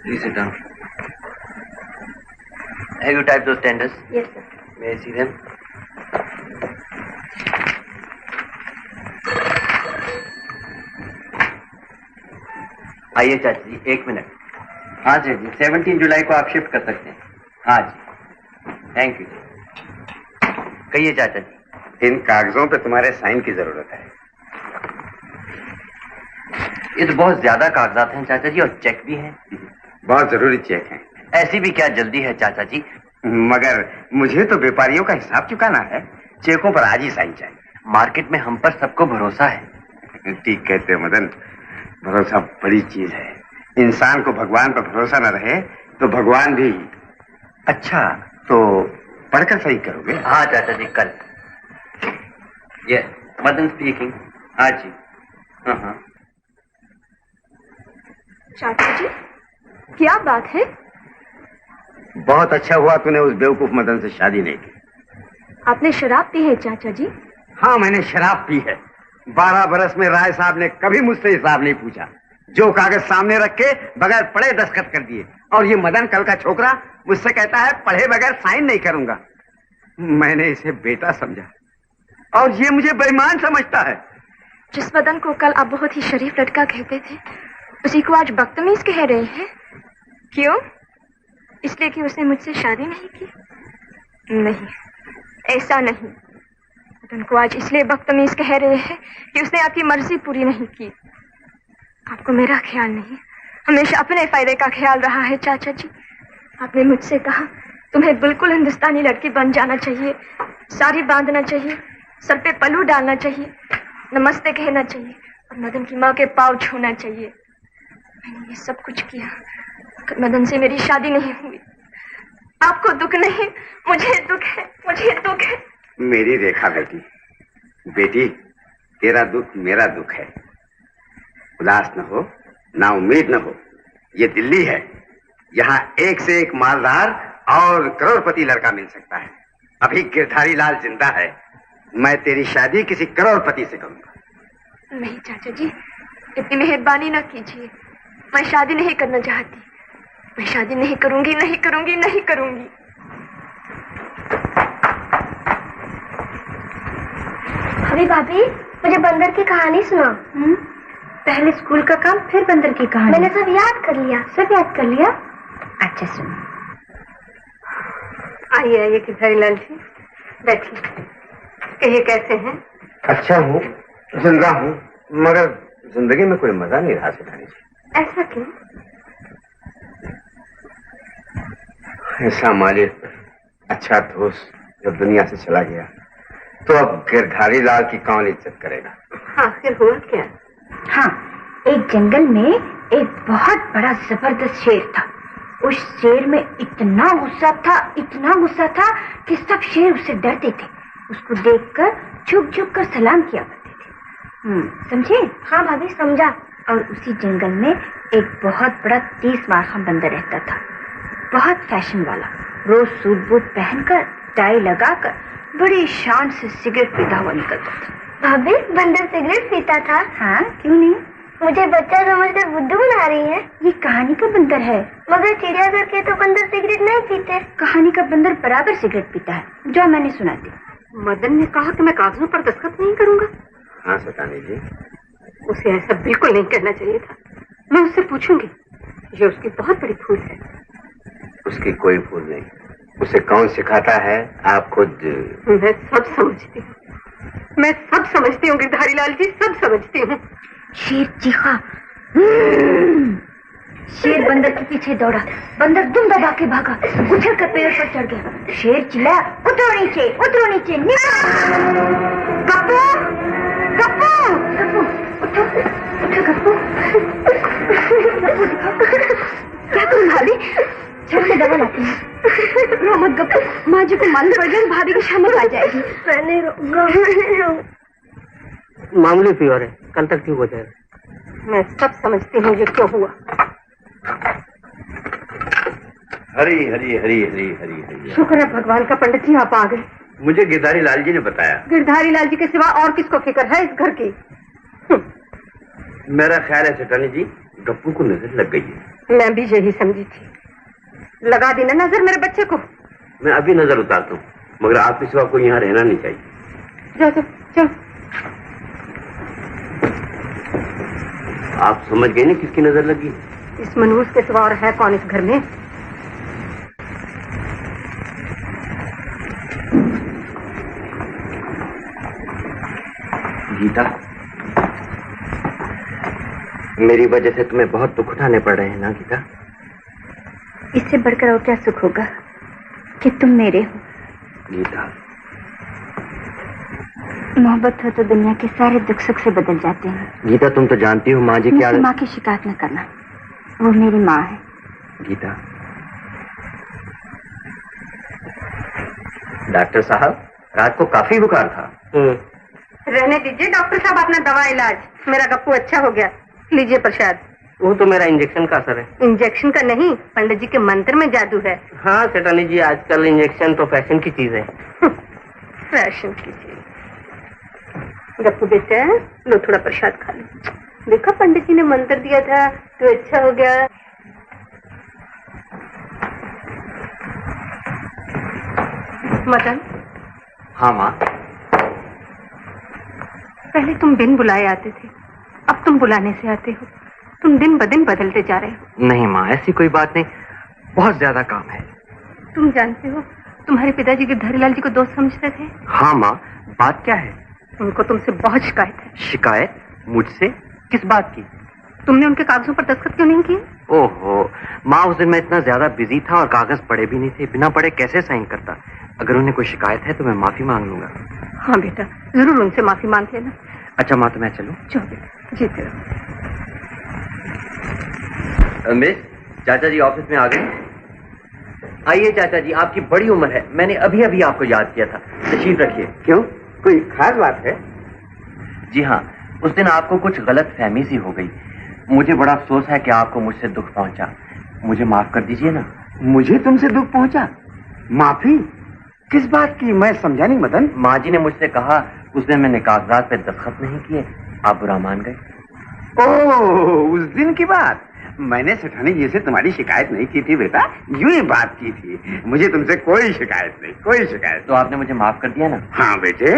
Please sit down. Have you typed those tenders? Yes, sir. May I see them? आइए चाचा जी, 1 मिनट। हाँ जी, 17 जुलाई को आप शिफ्ट कर सकते हैं। हाँ जी, थैंक यू जी। कहिए चाचा जी। इन कागजों पे तुम्हारे साइन की जरूरत है। ये तो बहुत ज्यादा कागजात हैं चाचा जी, और चेक भी हैं। बहुत जरूरी चेक हैं। ऐसी भी क्या जल्दी है चाचा जी? मगर मुझे तो व्यापारियों का हिसाब चुकाना है। चेकों पर आज ही साइन चाहिए। मार्केट में हम पर सबको भरोसा है। ठीक कहते हो मदन, भरोसा बड़ी चीज है। इंसान को भगवान पर भरोसा न रहे तो भगवान भी। अच्छा, तो पढ़कर सही करोगे? हाँ चाचा जी, कल। ये मदन स्पीकिंग। हाँ जी। हाँ। चाचा जी, क्या बात है? बहुत अच्छा हुआ तूने उस बेवकूफ मदन से शादी नहीं की। आपने शराब पी है चाचा जी? हाँ, मैंने शराब पी है। 12 बरस में राय साहब ने कभी मुझसे हिसाब नहीं पूछा। जो कागज सामने रख के बगैर पढ़े दस्तखत कर दिए। और ये मदन कल का छोकरा मुझसे कहता है पढ़े बगैर साइन नहीं करूंगा। मैंने इसे बेटा समझा और ये मुझे बेईमान समझता है। जिस मदन को कल आप बहुत ही शरीफ लड़का कहते थे, उसी को आज बदतमीज कह रहे हैं। क्यों? इसलिए कि उसने मुझसे शादी नहीं की? नहीं, ऐसा नहीं। मदन को आज इसलिए बदतमीज कह रहे हैं कि उसने आपकी मर्जी पूरी नहीं की। आपको मेरा ख्याल नहीं, हमेशा अपने फायदे का ख्याल रहा है चाचा जी। आपने मुझसे कहा तुम्हें बिल्कुल हिंदुस्तानी लड़की बन जाना चाहिए, साड़ी बांधना चाहिए, सर पे पल्लू डालना चाहिए, नमस्ते कहना चाहिए और मदन की माँ के पाँव छूना चाहिए। मैंने ये सब कुछ किया, मदन से मेरी शादी नहीं हुई। आपको दुख नहीं, मुझे दुख है, मुझे दुख है। मेरी रेखा बेटी, तेरा दुख मेरा दुख है। उदास न हो, ना उम्मीद न हो। ये दिल्ली है, यहाँ एक से एक मालदार और करोड़पति लड़का मिल सकता है। अभी गिरधारी लाल जिंदा है। मैं तेरी शादी किसी करोड़पति से करूंगा। नहीं चाचा जी, इतनी मेहरबानी न कीजिए। मैं शादी नहीं करना चाहती। मैं शादी नहीं करूंगी, नहीं करूंगी, नहीं करूंगी। अरे भाभी, मुझे बंदर की कहानी सुनाओ। पहले स्कूल का काम, फिर बंदर की कहानी। मैंने सब याद कर लिया। सब याद कर लिया? अच्छा सुनो। आइए आइए गिरधारी लाल जी, बैठिए। कहिए कैसे हैं? अच्छा हूँ, जिंदा हूँ, मगर जिंदगी में कोई मजा नहीं रहा सिखाने से। ऐसा क्यों? ऐसा मालिक, अच्छा दोस्त जब दुनिया से चला गया तो अब गिरधारी लाल की कौन इज्जत करेगा? आखिर हुआ क्या? हाँ, एक जंगल में एक बहुत बड़ा जबरदस्त शेर था। उस शेर में इतना गुस्सा था कि सब शेर उससे डरते थे। उसको देखकर झुक झुक कर सलाम किया करते थे। समझे? हाँ भाभी, समझा। और उसी जंगल में एक बहुत बड़ा 30 मार्खा बंदर रहता था, बहुत फैशन वाला। रोज सूट बूट पहनकर, टाई लगाकर, बड़ी शान से सिगरेट पीता हुआ निकलता था। भाभी, बंदर सिगरेट पीता था? हाँ, क्यों नहीं? मुझे बच्चा समझकर बुद्धू बना रही है। ये कहानी का बंदर है। मगर चिड़ियाघर के तो बंदर सिगरेट नहीं पीते। कहानी का बंदर बराबर सिगरेट पीता है। जो मैंने सुनाती। मदन ने कहा कि मैं कागजों पर दस्तखत नहीं करूंगा। हाँ सतानी जी, उसे ऐसा बिल्कुल नहीं करना चाहिए था। मैं उससे पूछूंगी। ये उसकी बहुत बड़ी भूल है। उसकी कोई भूल नहीं। उसे कौन सिखाता है? आप खुद? मैं सब समझती हूँ, मैं सब समझती हूँ गिरधारी लाल जी, सब समझती हूँ। शेर चीखा, शेर बंदर के पीछे दौड़ा, बंदर दुम दबा के भागा, उछल कर पेड़ पर चढ़ गया। शेर चिल्लाया, उतरो नीचे, उतरो नीचे, गप्पू, गप्पू, गप्पू, उठो, उठो गप्पू, क्या तुम भाभी? चल के दवा लाती हूँ। रो मत गप्पू, माँ जी को मालूम पड़ गया, भाभी की शामत आ जाएगी। मैंने मामूली फीवर है, कल तक ठीक हो जाएगा। मैं सब समझती हूँ ये क्यों हुआ। हरी हरी हरी हरी हरी हरी। शुक्र है भगवान का पंडित जी आप आ गए। मुझे गिरधारी लाल जी ने बताया। गिरधारी लाल जी के सिवा और किसको फिक्र है इस घर की? मेरा ख्याल है सेठानी जी, गप्पू को नजर लग गई है। मैं भी यही समझी थी। लगा दी ना नजर मेरे बच्चे को। मैं अभी नजर उतारता हूँ, मगर आपके सिवा कोई यहाँ रहना नहीं चाहिए। जाओ जाओ जाओ। आप समझ गए ना किसकी नजर लगी? इस मनहूस के सिवा और है कौन इस घर में? गीता, मेरी वजह से तुम्हें बहुत दुख उठाने पड़ रहे हैं ना गीता? इससे बढ़कर और क्या सुख होगा कि तुम मेरे हो। गीता, मोहब्बत हो तो दुनिया के सारे दुख सुख से बदल जाते हैं। गीता, तुम तो जानती हो माँ जी क्या। माँ की शिकायत न करना, वो मेरी माँ है। गीता, डॉक्टर साहब, रात को काफी बुखार था। रहने दीजिए डॉक्टर साहब अपना दवा इलाज। मेरा गप्पू अच्छा हो गया, लीजिए प्रसाद। वो तो मेरा इंजेक्शन का असर है। इंजेक्शन का नहीं, पंडित जी के मंत्र में जादू है। हाँ सेठानी जी, आजकल इंजेक्शन तो फैशन की चीज है। फैशन की चीज। गप्पू बेटा, लो थोड़ा प्रसाद खा लो। देखा पंडित जी ने मंत्र दिया था तो अच्छा हो गया। मदन। हाँ माँ। पहले तुम बिन बुलाए आते थे, अब तुम बुलाने से आते हो। तुम दिन ब दिन बदलते जा रहे हो। नहीं माँ, ऐसी कोई बात नहीं, बहुत ज्यादा काम है। तुम जानते हो तुम्हारे पिताजी गिरधारी लाल जी को दोस्त समझते थे। हाँ माँ, बात क्या है? उनको तुमसे बहुत शिकायत है। शिकायत? मुझसे? किस बात की? तुमने उनके कागजों पर दस्तखत क्यों नहीं किए? ओहो माँ, उस दिन मैं इतना ज्यादा बिजी था और कागज पढ़े भी नहीं थे। बिना पढ़े कैसे साइन करता? अगर उन्हें कोई शिकायत है तो मैं माफी मांग लूंगा। हाँ बेटा, जरूर उनसे माफी मांग लेना। अच्छा माँ, तो मैं चलूं? चलो बेटा, जीते रहो। मिस, चाचा जी ऑफिस में आ गए। आइए चाचा जी, आपकी बड़ी उम्र है, मैंने अभी अभी आपको याद किया था। तशरीफ रखिए। क्यों, कोई खास बात है? जी हाँ, उस दिन आपको कुछ गलत फहमी सी हो गई। मुझे बड़ा अफसोस है कि आपको मुझसे दुख पहुंचा। मुझे माफ कर दीजिए ना। मुझे तुमसे दुख पहुंचा? माफी किस बात की? मैं समझा नहीं मदन। माँ जी ने मुझसे कहा उस दिन मैंने कागजात पे दस्तखत नहीं किए, आप बुरा मान गए। ओह, उस दिन की बात। मैंने सेठानी जी से तुम्हारी शिकायत नहीं की थी बेटा, यूं ही बात की थी। मुझे तुमसे कोई शिकायत नहीं, कोई शिकायत। तो आपने मुझे माफ कर दिया ना? हाँ बेटे।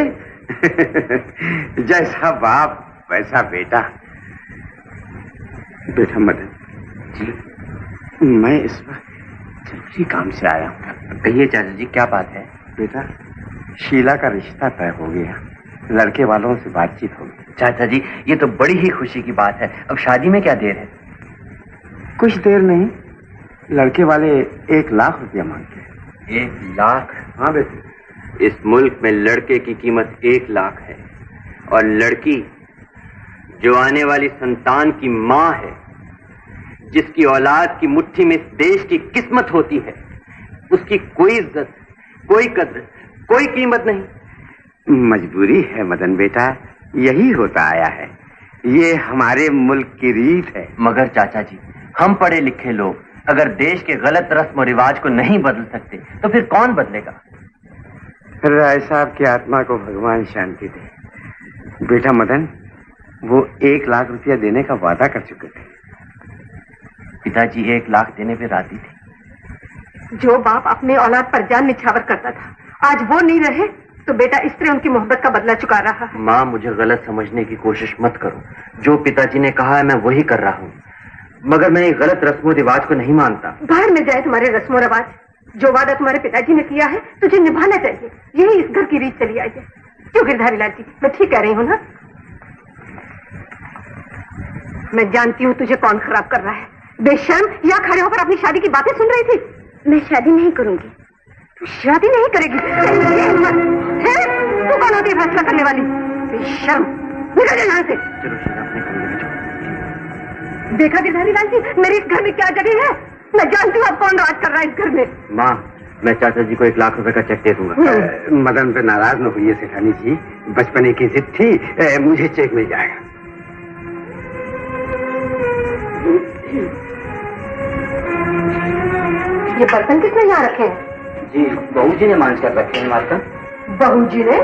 जैसा बाप वैसा बेटा। बेटा मदन जी, मैं इस वक्त जरूरी काम से आया हूँ। कहिए चाचा जी, क्या बात है? बेटा, शीला का रिश्ता तय हो गया, लड़के वालों से बातचीत होगी। चाचा जी, ये तो बड़ी ही खुशी की बात है। अब शादी में क्या देर है? कुछ देर नहीं, लड़के वाले 1 लाख रुपया मांगते हैं। 1 लाख? हाँ बेटे। इस मुल्क में लड़के की कीमत 1 लाख है, और लड़की जो आने वाली संतान की माँ है, जिसकी औलाद की मुट्ठी में इस देश की किस्मत होती है, उसकी कोई इज्जत, कोई कद्र, कोई कीमत नहीं। मजबूरी है मदन बेटा, यही होता आया है। ये हमारे मुल्क की रीत है। मगर चाचा जी, हम पढ़े लिखे लोग अगर देश के गलत रस्म और रिवाज को नहीं बदल सकते तो फिर कौन बदलेगा? राय साहब की आत्मा को भगवान शांति दे। बेटा मदन, वो 1 लाख रुपया देने का वादा कर चुके थे। पिताजी 1 लाख देने पे राजी थे। जो बाप अपने औलाद पर जान निछावर करता था, आज वो नहीं रहे तो बेटा इस तरह उनकी मोहब्बत का बदला चुका रहा है। माँ, मुझे गलत समझने की कोशिश मत करो। जो पिताजी ने कहा है मैं वही कर रहा हूँ, मगर मैं एक गलत रस्मों रिवाज को नहीं मानता। बाहर में जाए तुम्हारे रस्मों रिवाज। जो वादा तुम्हारे पिताजी ने किया है तुझे निभाना चाहिए। यही इस घर की रीत चली आई है। क्यों गिरधारी लाल जी, मैं ठीक कह रही हूँ ना? मैं जानती हूँ तुझे कौन खराब कर रहा है। बेशर्म, यहाँ खड़े होकर अपनी शादी की बातें सुन रही थी। मैं शादी नहीं करूंगी। तू शादी नहीं करेगी? है? तू कौन होती है फैसला करने वाली? बेशर्म, निकल जा यहाँ से। देखा गिरधारी लाल जी, मेरे इस घर में क्या जगह है? मैं जानती हूँ अब कौन राज कर रहा है इस घर में। माँ, मैं चाचा जी को 1 लाख रुपए का चेक दे दूंगा। मदन पे नाराज न होइए सेठानी जी, बचपने की जिद थी, मुझे चेक मिल जाएगा। ये बर्तन किसने यहाँ रखे हैं? जी, बहू जी ने मांझ कर रखे हैं माता। बहू जी ने?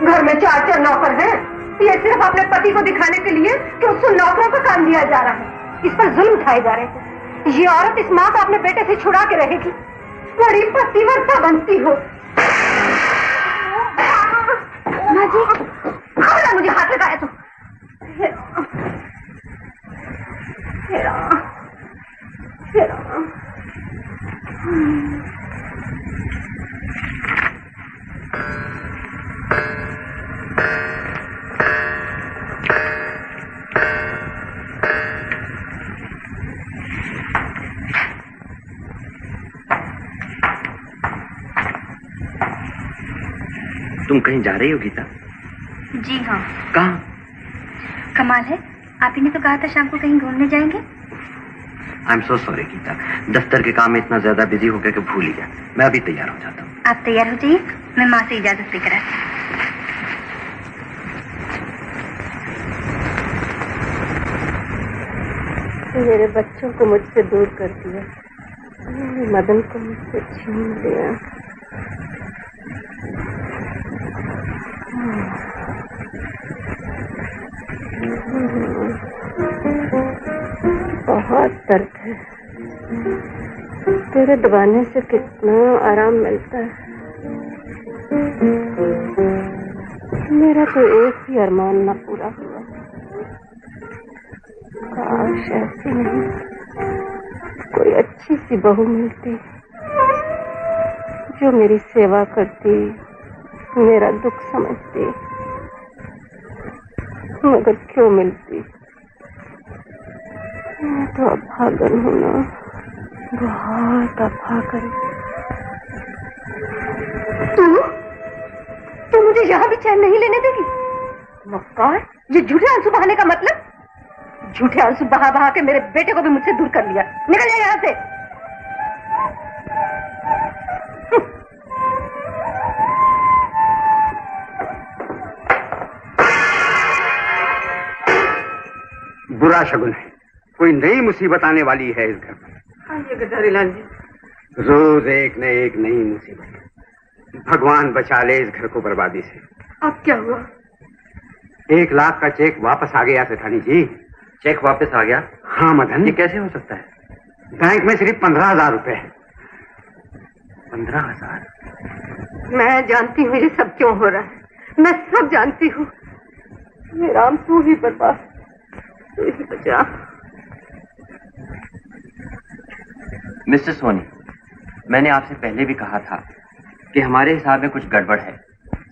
घर में 4 नौकर हैं। ये सिर्फ अपने पति को दिखाने के लिए कि उसको नौकरों का काम दिया जा रहा है, इस पर जुल्म उठाए जा रहे हैं। ये औरत इस माँ को अपने बेटे से छुड़ा के रहेगी। बड़ी पतिव्रता बनती हो। माँ जी, खोला, मुझे हाथ लगाया तो। तुम कहीं जा रही हो गीता? जी हाँ। कहाँ? कमाल है, आप ही ने तो कहा था शाम को कहीं घूमने जाएंगे। I am so sorry Geeta, दफ्तर के काम में इतना ज्यादा बिजी हो गया कि भूल ही गया। मैं अभी तैयार हो जाता हूँ। आप तैयार हो जाइए, मैं माँ से इजाजत लेकर आती हूँ। मेरे बच्चों को मुझसे दूर कर दिया, मदन को मुझसे छीन लिया। बहुत दर्द है। तेरे दबाने से कितना आराम मिलता है। मेरा तो एक ही अरमान ना पूरा हुआ। काश ऐसी नहीं कोई अच्छी सी बहू मिलती जो मेरी सेवा करती, मेरा दुख समझती, मगर क्यों मिलती? मैं तो अभागन हूँ ना, बहुत अभागन। तू मुझे यहाँ भी चैन नहीं लेने देगी? मक्कार, ये झूठे आंसू बहाने का मतलब? झूठे आंसू बहा बहा के मेरे बेटे को भी मुझसे दूर कर लिया। निकल जा यहाँ से। बुरा शगुन है, कोई नई मुसीबत आने वाली है इस घर में। हाँ जी गिरधारी लाल जी, रोज एक न एक नई मुसीबत। भगवान बचा ले इस घर को बर्बादी से। अब क्या हुआ? 1 लाख का चेक वापस आ गया सेठानी जी। चेक वापस आ गया? हाँ मदन। ये कैसे हो सकता है? बैंक में सिर्फ 15,000 रुपए है। 15,000? मैं जानती हूँ ये सब क्यों हो रहा है, मैं सब जानती हूँ। ये राम तू ही बर्बाद, तू ही बचा। मिस्टर सोनी, मैंने आपसे पहले भी कहा था कि हमारे हिसाब में कुछ गड़बड़ है।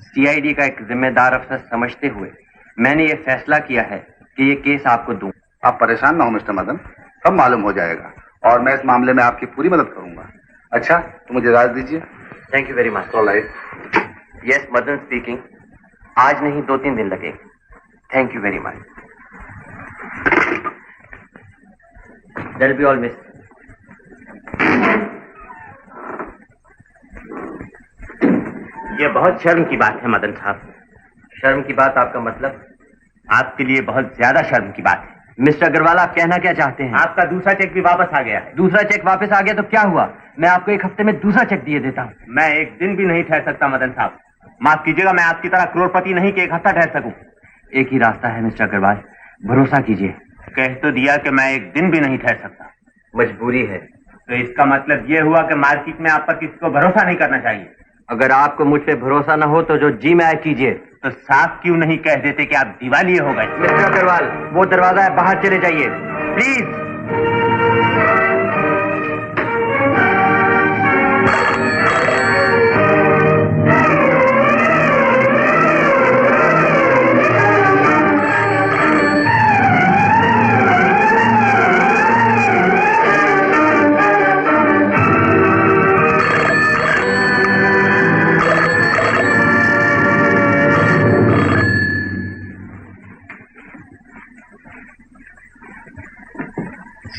सीआईडी का एक जिम्मेदार अफसर समझते हुए मैंने ये फैसला किया है कि ये केस आपको दूं। आप परेशान ना हो मिस्टर मदन, सब मालूम हो जाएगा और मैं इस मामले में आपकी पूरी मदद करूंगा। अच्छा, तो मुझे इजाजत दीजिए। Thank you very much. Alright. Yes, Madan speaking. आज नहीं 2-3 दिन लगेंगे। Thank you very much. That be all miss. ये बहुत शर्म की बात है मदन साहब। शर्म की बात आपका मतलब? आपके लिए बहुत ज्यादा शर्म की बात है। मिस्टर अग्रवाल, आप कहना क्या चाहते हैं? आपका दूसरा चेक भी वापस आ गया है। दूसरा चेक वापस आ गया तो क्या हुआ? मैं आपको 1 हफ्ते में दूसरा चेक दिए देता हूँ। मैं 1 दिन भी नहीं ठहर सकता मदन साहब। माफ कीजिएगा, मैं आपकी तरह करोड़पति नहीं कि 1 हफ्ता ठहर सकूं। एक ही रास्ता है मिस्टर अग्रवाल, भरोसा कीजिए। कह तो दिया कि मैं 1 दिन भी नहीं ठहर सकता। मजबूरी है। तो इसका मतलब ये हुआ कि मार्केट में आप पर किसी को भरोसा नहीं करना चाहिए। अगर आपको मुझ पे भरोसा न हो तो जो जी में आए कीजिए। तो साफ क्यों नहीं कह देते कि आप दिवालिये हो गए? मिस्टर अग्रवाल, वो दरवाजा है, बाहर चले जाइए प्लीज।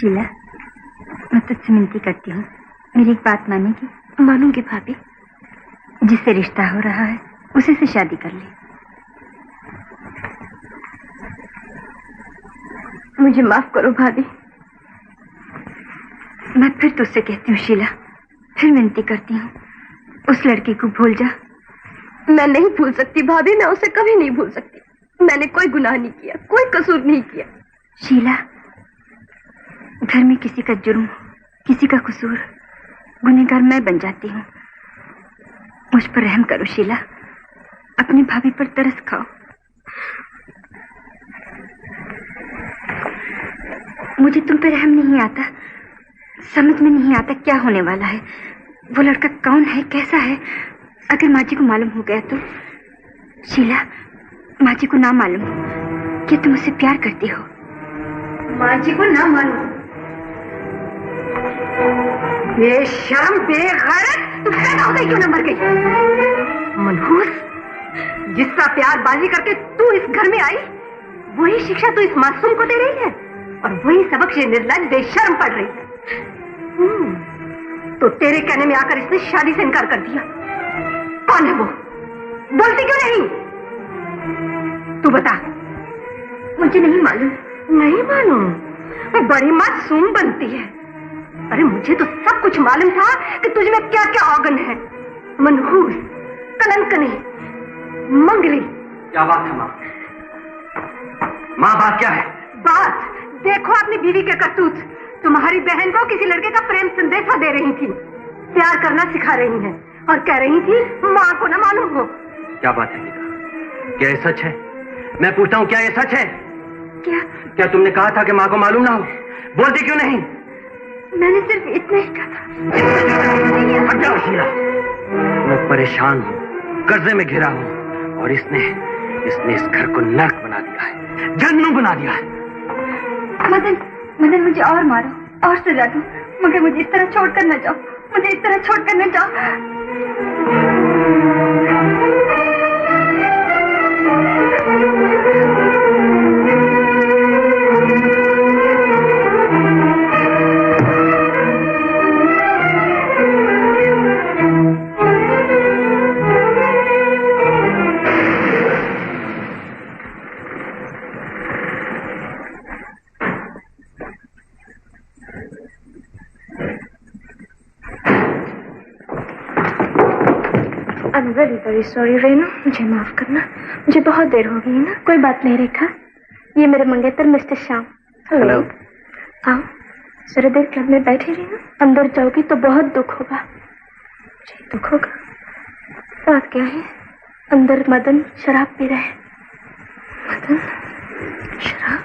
शीला, मैं तुझसे मिनती करती हूँ, मेरी एक बात मानेगी? मानूंगी भाभी। जिससे रिश्ता हो रहा है उसी से शादी कर ले। मुझे माफ करो भाभी। मैं फिर तुझसे कहती हूँ शीला, फिर विनती करती हूँ, उस लड़की को भूल जा। मैं नहीं भूल सकती भाभी, मैं उसे कभी नहीं भूल सकती। मैंने कोई गुनाह नहीं किया, कोई कसूर नहीं किया। शीला, घर में किसी का जुर्म, किसी का कसूर, गुनहगार मैं बन जाती हूँ। मुझ पर रहम करो शीला, अपनी भाभी पर तरस खाओ। मुझे तुम पर रहम नहीं आता, समझ में नहीं आता क्या होने वाला है। वो लड़का कौन है, कैसा है? अगर माँ जी को मालूम हो गया तो? शीला, माँ जी को ना मालूम हो कि तुम उससे प्यार करती हो। माँ जी को ना मालूम? बेशर्म, बेगैरत, तू पैदा होते क्यों न मर गई? मनहूस, जिसका प्यार बाजी करके तू इस घर में आई, वही शिक्षा तू इस मासूम को दे रही है, और वही सबक ये निर्लज्ज बेशर्म पढ़ रही है। तो तेरे कहने में आकर इसने शादी से इनकार कर दिया। कौन है वो? बोलती क्यों नहीं? तू बता। मुझे नहीं मालूम। नहीं मालूम? बड़ी मासूम बनती है। अरे मुझे तो सब कुछ मालूम था कि तुझ में क्या क्या औगन है। मनहूस, कलंकनी, मंगली। क्या बात है माँ? माँ बात क्या है? बात देखो अपनी बीवी के करतूत। तुम्हारी बहन को किसी लड़के का प्रेम संदेशा दे रही थी, प्यार करना सिखा रही हैं, और कह रही थी माँ को ना मालूम हो। क्या बात है मीका? क्या ये सच है? मैं पूछता हूँ, क्या ये सच है? क्या तुमने कहा था कि माँ को मालूम ना हो? बोलती क्यों नहीं? मैंने सिर्फ इतना ही कहा। हट जाओ शीला, मैं परेशान हूँ, कर्जे में घिरा हूँ, और इसने इस घर को नर्क बना दिया है, जहन्नुम बना दिया है। मदन, मुझे और मारो, और सजा दो, मगर मुझे इस तरह छोड़कर न जाओ, मुझे इस तरह छोड़कर न जाओ। वेरी सॉरी रेनू, मुझे माफ करना, मुझे बहुत देर हो गई ना। कोई बात नहीं रेखा, ये मेरे मंगेतर मिस्टर श्याम। हेलो। आओ, जरा देर क्लब में बैठी रही ना, अंदर जाओगी तो बहुत दुख होगा। मुझे दुख होगा? बात क्या है? अंदर मदन शराब पी रहे हैं। मदन शराब?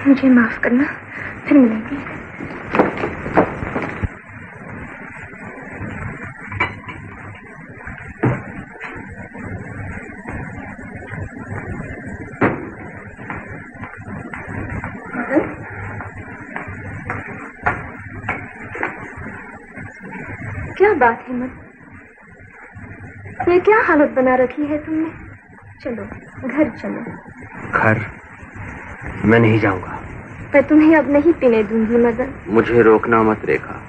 मुझे माफ करना, फिर मिलेंगे। क्या बात है मत, ये क्या हालत बना रखी है तुमने? चलो घर चलो। घर? मैं नहीं जाऊंगा। मैं तुम्हें अब नहीं पीने दूंगी मदन। मुझे रोकना मत रेखा,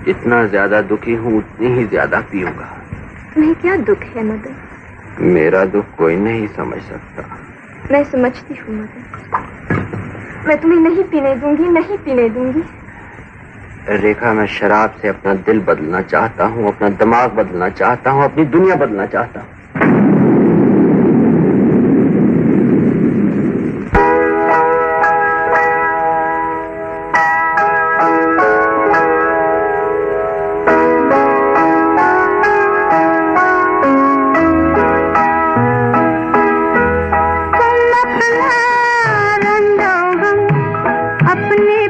जितना ज्यादा दुखी हूँ उतनी ही ज्यादा पीऊंगा। तुम्हें क्या दुख है मदन? मेरा दुख कोई नहीं समझ सकता। मैं समझती हूँ मदन, मैं तुम्हें नहीं पीने दूंगी, नहीं पीने दूंगी। रेखा, मैं शराब से अपना दिल बदलना चाहता हूँ, अपना दिमाग बदलना चाहता हूँ, अपनी दुनिया बदलना चाहता हूँ। तुम्हें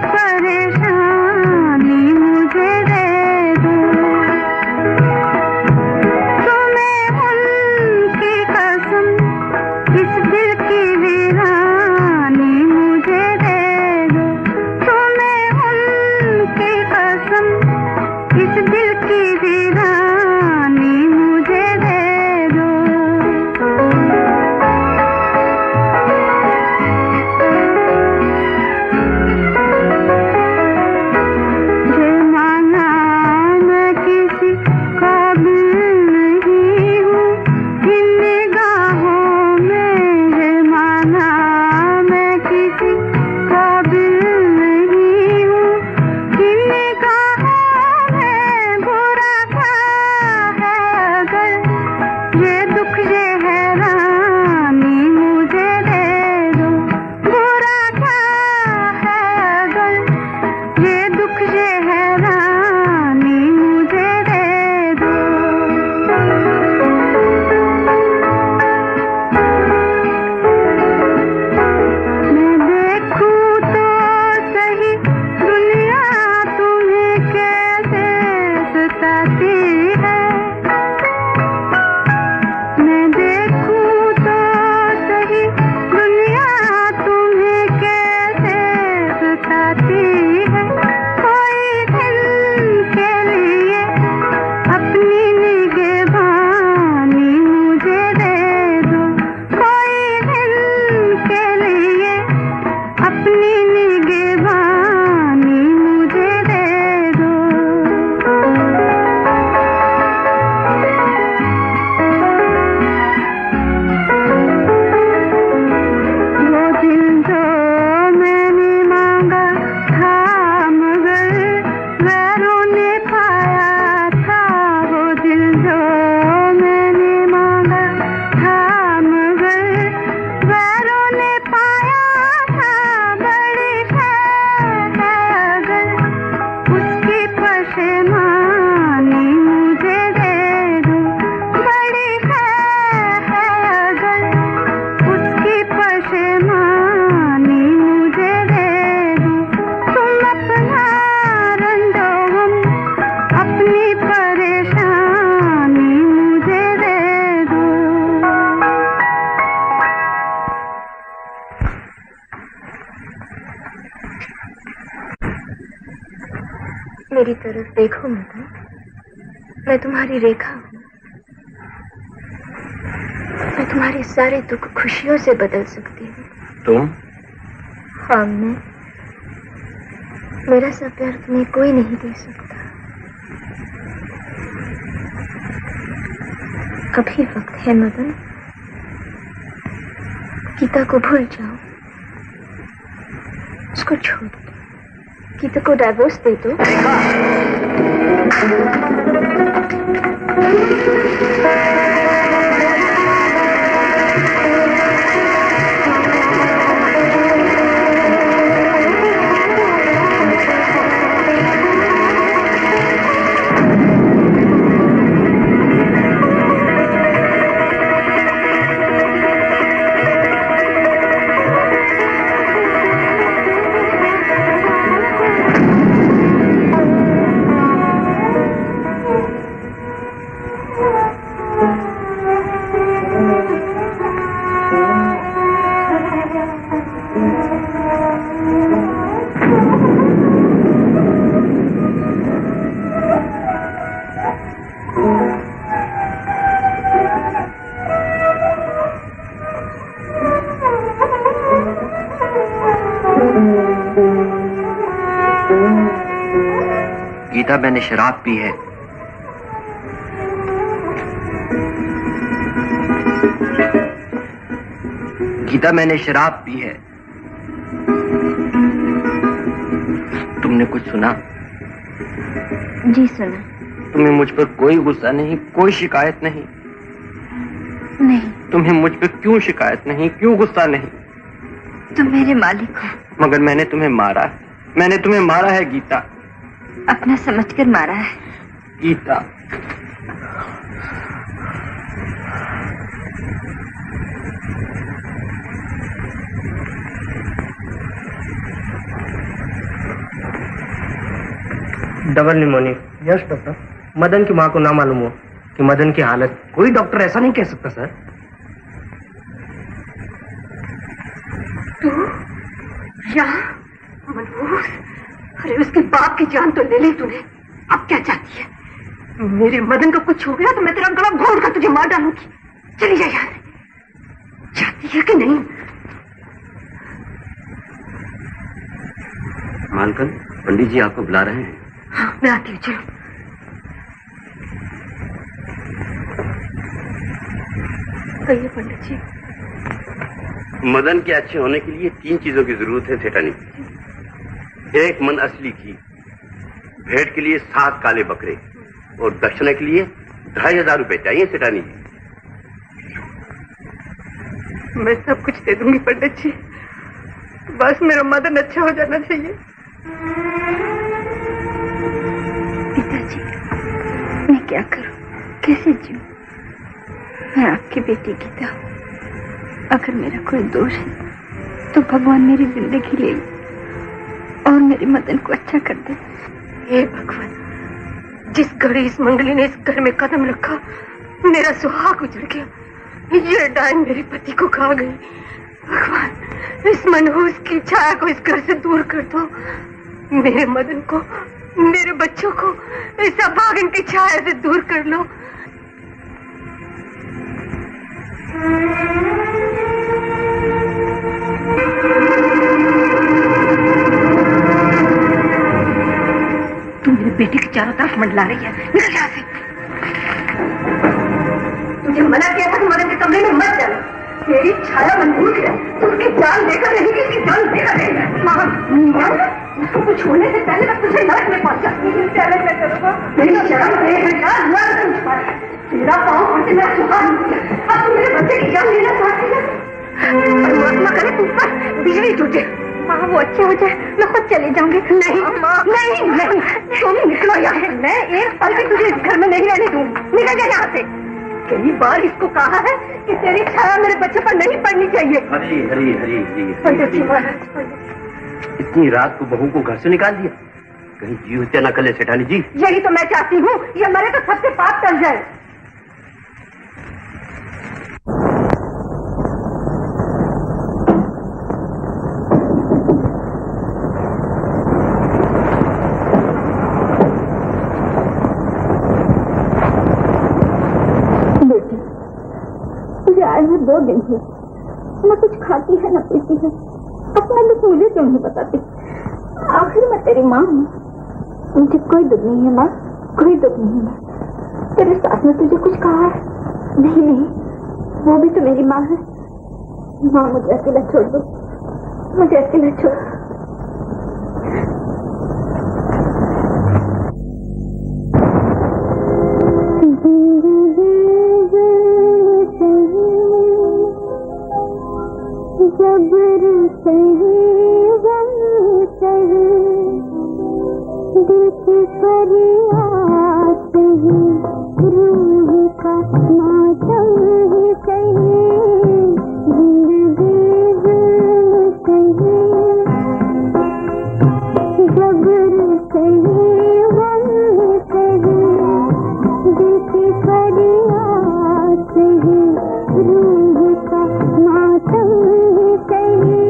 देखो मदन, मैं तुम्हारी रेखा हूँ। मैं तुम्हारे सारे दुख खुशियों से बदल सकती हूँ। तुम? हाँ, मैं। मेरा सा प्यार तुम्हें कोई नहीं दे सकता। अभी वक्त है मदन, गीता को भूल जाओ, उसको छोड़ दो, गीता को डाइवोर्स दे दो। गीता, मैंने शराब पी है। गीता, मैंने शराब पी है। तुमने कुछ सुना? जी सुना। तुम्हें मुझ पर कोई गुस्सा नहीं, कोई शिकायत नहीं? नहीं। तुम्हें मुझ पर क्यों शिकायत नहीं, क्यों गुस्सा नहीं? तुम मेरे मालिक हो। मगर मैंने तुम्हें मारा है, मैंने तुम्हें मारा है गीता। अपना समझकर मारा है Geeta. Double pneumonia. Yes doctor. Madan की माँ को ना मालूम हो कि मदन की हालत, कोई डॉक्टर ऐसा नहीं कह सकता सर। तू यहाँ मनहूस? अरे उसके बाप की जान तो ले ली तूने, अब क्या चाहती है? मेरे मदन को कुछ हो गया तो मैं तेरा गला घोट कर तुझे मार डालूंगी। चली जा यहाँ से। चाहती है कि नहीं? मालकन, पंडित जी आपको बुला रहे हैं। हाँ, मैं आती हूँ, चलो। कहिए पंडित जी। मदन के अच्छे होने के लिए 3 चीजों की जरूरत है सेठानी। 1 मन असली घी, भेंट के लिए 7 काले बकरे और दक्षिणा के लिए 2500 रुपए चाहिए सेठानी जी। मैं सब कुछ दे दूंगी पंडित जी, बस मेरा मदन अच्छा हो जाना चाहिए। पिताजी, मैं क्या करूं, कैसे जीऊं? मैं आपकी बेटी गीता हूं। अगर मेरा कोई दोष है तो भगवान मेरी जिंदगी ले और मेरे मदन को अच्छा कर दे। हे भगवान, जिस घड़ी इस मंगली ने इस घर में कदम रखा, मेरा सुहाग उजड़ गया। ये डायन मेरे पति को खा गई। भगवान, इस मनहूस की छाया को इस घर से दूर कर दो। मेरे मदन को, मेरे बच्चों को इस अभागन की छाया से दूर कर लो। तू मेरे बेटे के चारों तरफ मंडला रही है, निकल यहाँ से। तुझे मना किया था कि मदन के कमरे में मत जाना। तेरी छाया मनहूस है, तू उसकी जान लेकर रहेगी, उसकी जान लेकर रहेगी। माँ, उसको कुछ होने से पहले मैं तुझे नरक में पहुंचा। नरक में करूँगा। मेरी शर्म तेरा पाँव पड़ते मेरा सुहाग। अब तू मेरे बच्चे की जान लेना चाहती है? परमात्मा करे तुम पर बिजली टूटे। माँ, वो अच्छे हो जाए, मैं खुद चले जाऊंगी। नहीं नहीं नहीं, तुम निकलो यहाँ। मैं एक पल भी तुझे इस घर में नहीं रहने दूंगी। निकल जा यहाँ से। कई बार इसको कहा है कि तेरी छाया मेरे बच्चे पर नहीं पड़नी चाहिए। हरी हरी हरी हरी। पंडित जी महाराज, इतनी रात को बहू को घर से निकाल दिया? कहीं जीव हत्या न कर ले सेठानी जी। यही तो मैं चाहती हूँ, ये मरे तो सबसे पाप टल जाए। 2 दिन हुए, न कुछ खाती है न पीती है। अपना दुख मुझे क्यों नहीं बताती? आखिर मैं तेरी माँ हूँ, मुझे कोई दुख नहीं है माँ, कोई दुख नहीं है। तेरे सास ने तुझे कुछ कहा है? नहीं नहीं, वो भी तो मेरी माँ है। माँ मुझे अकेला छोड़ दो, मुझे अकेला छोड़। जबर सही गम सही, दिल की फरियाद सही, रूह का मातम ही सही, जिंदगी जुल्म सही, जबर सही गम सही, दिल की फरियाद सही, रूह का मातम ही सही,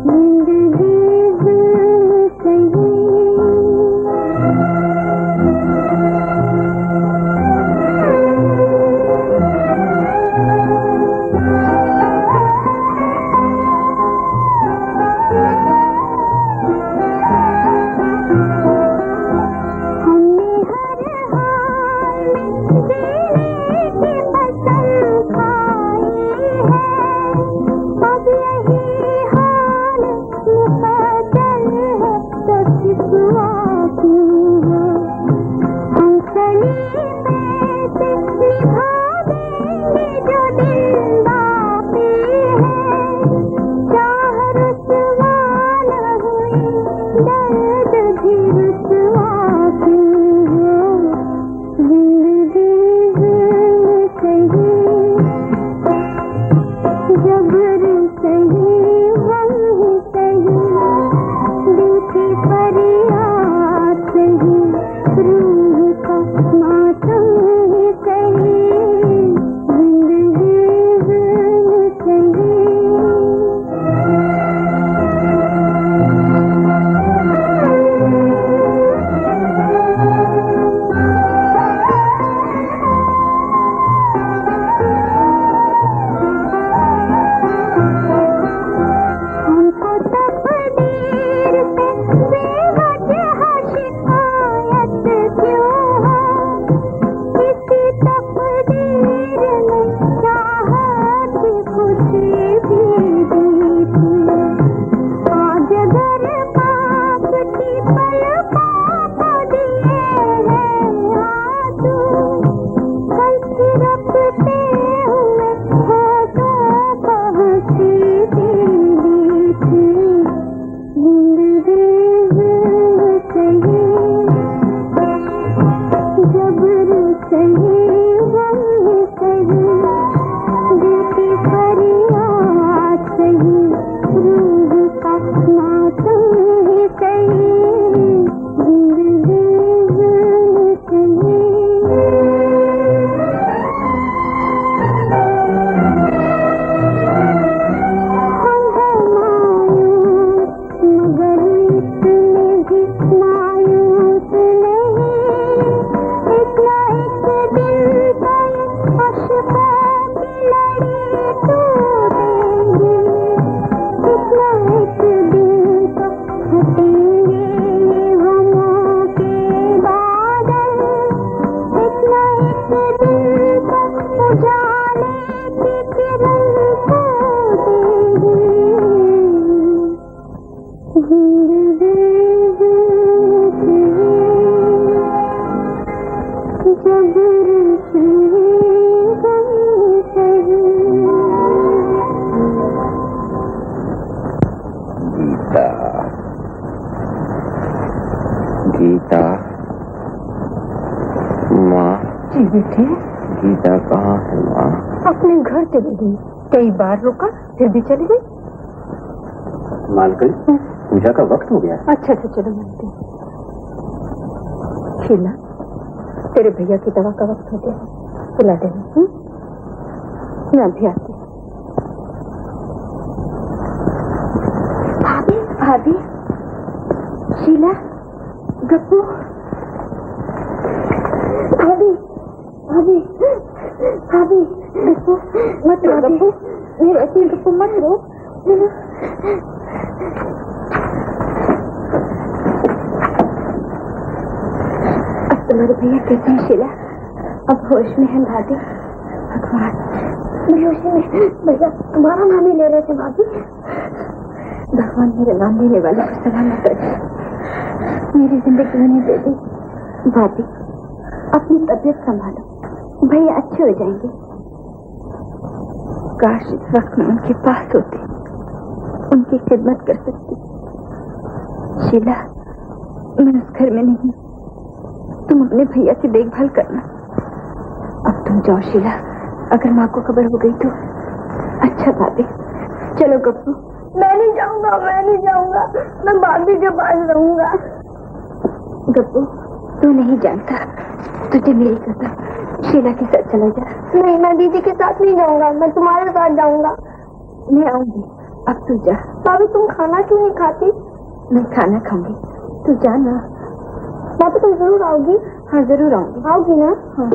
जिंदगी जुल्म सही। गीता, माँ जी बेटे, गीता कहाँ है माँ? अपने घर चली गई। कई बार रुका फिर भी चली गई। मालकिन, पूजा का वक्त हो गया। अच्छा अच्छा चलो मानती। शीला, तेरे भैया की दवा का वक्त हो गया, पिला देना। मैं अभी आती हूँ। भाभी, भाभी, शीला, गप्पू, भाभी, भाभी, भाभी मत रो गप्पू, मेरे ऐसे गप्पू मत रो। अब तुम्हारे भैया कैसे हैं शीला? अब होश में है भाभी? भगवान, बेहोशी में भैया तुम्हारा नाम ही ले रहे थे भाभी। भगवान मेरे नाम लेने वाले को सलामत रखे, मेरी जिंदगी उन्हें दे दी। भाभी अपनी तबीयत संभालो, भैया अच्छे हो जाएंगे। काश इस वक्त मैं उनके पास होती, उनकी खिदमत कर सकती। शीला, मैं उस घर में नहीं, तुम अपने भैया की देखभाल करना। अब तुम जाओ शीला, अगर माँ को खबर हो गई तो। अच्छा भाभी, चलो गप्पू। मैं नहीं जाऊंगा, मैं नहीं जाऊंगा, मैं भाभी के पास रहूंगा। गप्पू, तू नहीं जानता, तुझे मेरी कसम, शीला के साथ चला जा। नहीं, मैं दीदी के साथ नहीं जाऊंगा, मैं तुम्हारे साथ जाऊंगा। मैं आऊंगी, अब तू जा। भाभी तुम खाना क्यों नहीं खाती? मैं खाना खाऊंगी, तू जा ना। भाभी तुम जरूर आओगी? हाँ जरूर आऊंगी। आओगी ना? हाँ।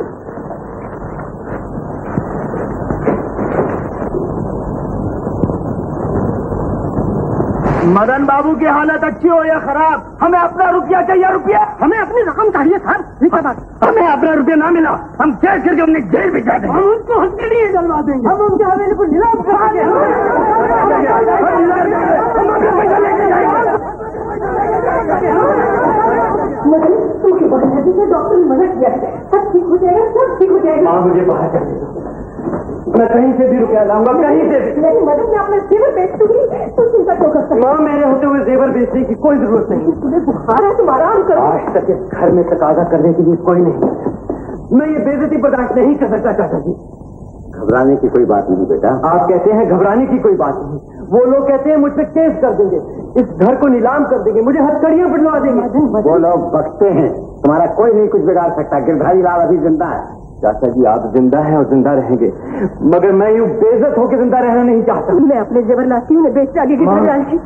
मदन बाबू की हालत अच्छी हो या खराब, हमें अपना रुपया चाहिए। रुपया हमें अपनी रकम चाहिए सर। हमें अपना रुपया ना मिला, हम केस करके उन्हें जेल में जा देंगे। हम उनको हत्या नहीं डलवा देंगे, हम उनके हवेली को नीलाम करा डॉक्टर ने मना किया है, सब ठीक हो जाएगा, सब ठीक हो जाएगा। माँ मुझे बाहर कर दे, मैं कहीं से भी रुपया लाऊंगा, कहीं से भी। नहीं मदन, मैं अपना जेवर बेच दूंगी, तुम चिंता क्यों करते? माँ, मेरे होते हुए जेवर बेचने की कोई जरूरत नहीं। तुम्हें बुखार है, तुम आराम करो। आज तक इस घर में तकाजा करने के लिए कोई नहीं है। मैं ये बेइज्जती बर्दाश्त नहीं कर सकता चाचा जी। घबराने की कोई बात नहीं बेटा। आप कहते हैं घबराने की कोई बात नहीं, वो लोग कहते हैं मुझ पे केस कर देंगे, इस घर को नीलाम कर देंगे, मुझे हथकड़ियां पड़वा देंगे। वो लोग बकते हैं, तुम्हारा कोई नहीं कुछ बिगाड़ सकता। गिरधारी लाल अभी जिंदा है। चाचा जी, आप जिंदा हैं और जिंदा रहेंगे, मगर मैं यूं बेइज्जत होकर जिंदा रहना नहीं चाहता। मैं अपने जेवर लाती हूँ, बेच डाली गिरधारी लाल जी।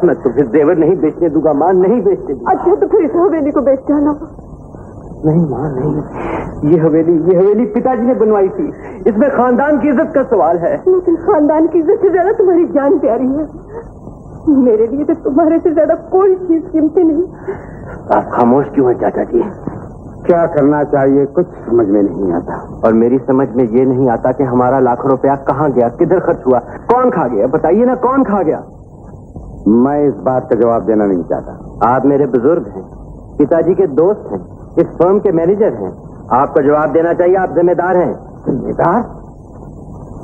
मैं तो फिर जेवर नहीं बेचने दूंगा माँ, नहीं बेचने दूंगा। अच्छा, तो फिर इस हवेली को बेच डालो। नहीं माँ नहीं, ये हवेली पिताजी ने बनवाई थी, इसमें खानदान की इज्जत का सवाल है। लेकिन खानदान की इज्जत से ज्यादा तुम्हारी जान प्यारी है। मेरे लिए तो तुम्हारे से ज्यादा कोई चीज कीमती नहीं। आप खामोश क्यों हैं चाचा जी? क्या करना चाहिए कुछ समझ में नहीं आता। और मेरी समझ में ये नहीं आता कि हमारा लाखों रुपया कहाँ गया, किधर खर्च हुआ, कौन खा गया? बताइए ना, कौन खा गया? मैं इस बात का जवाब देना नहीं चाहता। आप मेरे बुजुर्ग हैं, पिताजी के दोस्त हैं, इस फर्म के मैनेजर हैं, आपको जवाब देना चाहिए। आप जिम्मेदार हैं। जिम्मेदार?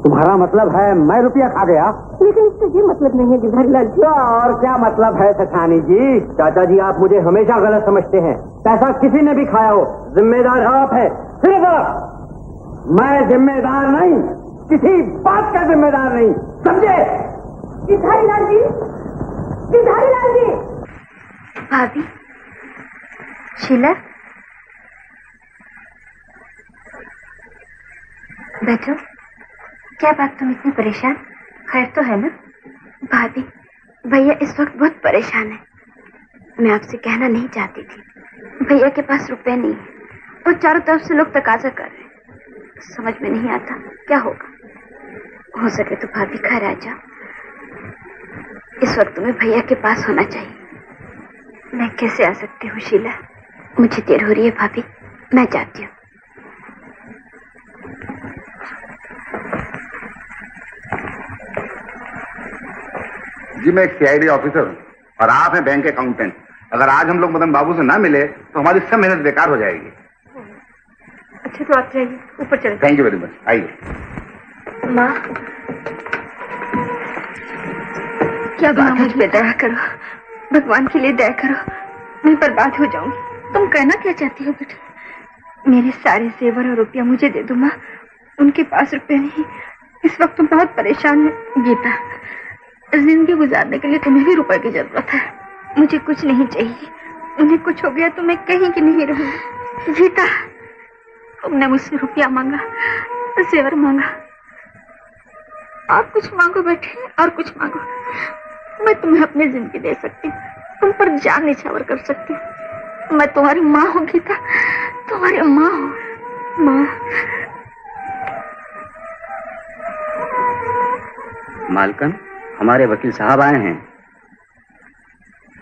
तुम्हारा मतलब है मैं रुपया खा गया? लेकिन इससे ये मतलब नहीं है गिरधारी लाल जी। और क्या मतलब है सठानी जी? चाचा जी, आप मुझे हमेशा गलत समझते हैं। पैसा किसी ने भी खाया हो, जिम्मेदार आप है, सिर्फ आप। मैं जिम्मेदार नहीं, किसी बात का जिम्मेदार नहीं, समझे? गिरधारी लाल जी, गिरधारी लाल जी। भाभी, शीला, बैठो। क्या बात, तुम इतनी परेशान? खैर तो है ना? भाभी, भैया इस वक्त बहुत परेशान है। मैं आपसे कहना नहीं चाहती थी, भैया के पास रुपए नहीं है और चारों तरफ से लोग तकाजा कर रहे हैं। समझ में नहीं आता क्या होगा। हो सके तो भाभी घर आ जाओ, इस वक्त तुम्हें भैया के पास होना चाहिए। मैं कैसे आ सकती हूँ शीला? मुझे देर हो रही है भाभी, मैं जाती हूँ। जी, मैं एक सीआईडी ऑफिसर हूँ और आप हैं बैंक अकाउंटेंट। अगर आज हम लोग मदन बाबू से ना मिले तो हमारी सब मेहनत बेकार हो जाएगी। अच्छा, तो आप जाइए, ऊपर चले। Thank you very much. आइए। माँ, क्या बात मुझ पे दया करो, भगवान के लिए दया करो, मैं बर्बाद हो जाऊंगी। तुम कहना क्या चाहती हो बेटा? मेरे सारे जेवर और रुपया मुझे दे दो माँ, उनके पास रुपये नहीं। इस वक्त तुम बहुत परेशान है। गीता, जिंदगी गुजारने के लिए तुम्हें भी रुपए की जरूरत है, मुझे कुछ नहीं चाहिए। उन्हें कुछ हो गया तो मैं कहीं की नहीं रहूंगी। गीता, तुमने मुझसे रुपया मांगा, जेवर मांगा, और कुछ मांगो बेटे, और कुछ मांगो। मैं तुम्हें अपनी जिंदगी दे सकती हूँ, तुम पर जान निछावर कर सकती हूँ। मैं तुम्हारी माँ हूँ गीता, तुम्हारी माँ हूँ। माँ, मालकन, हमारे वकील साहब आए हैं।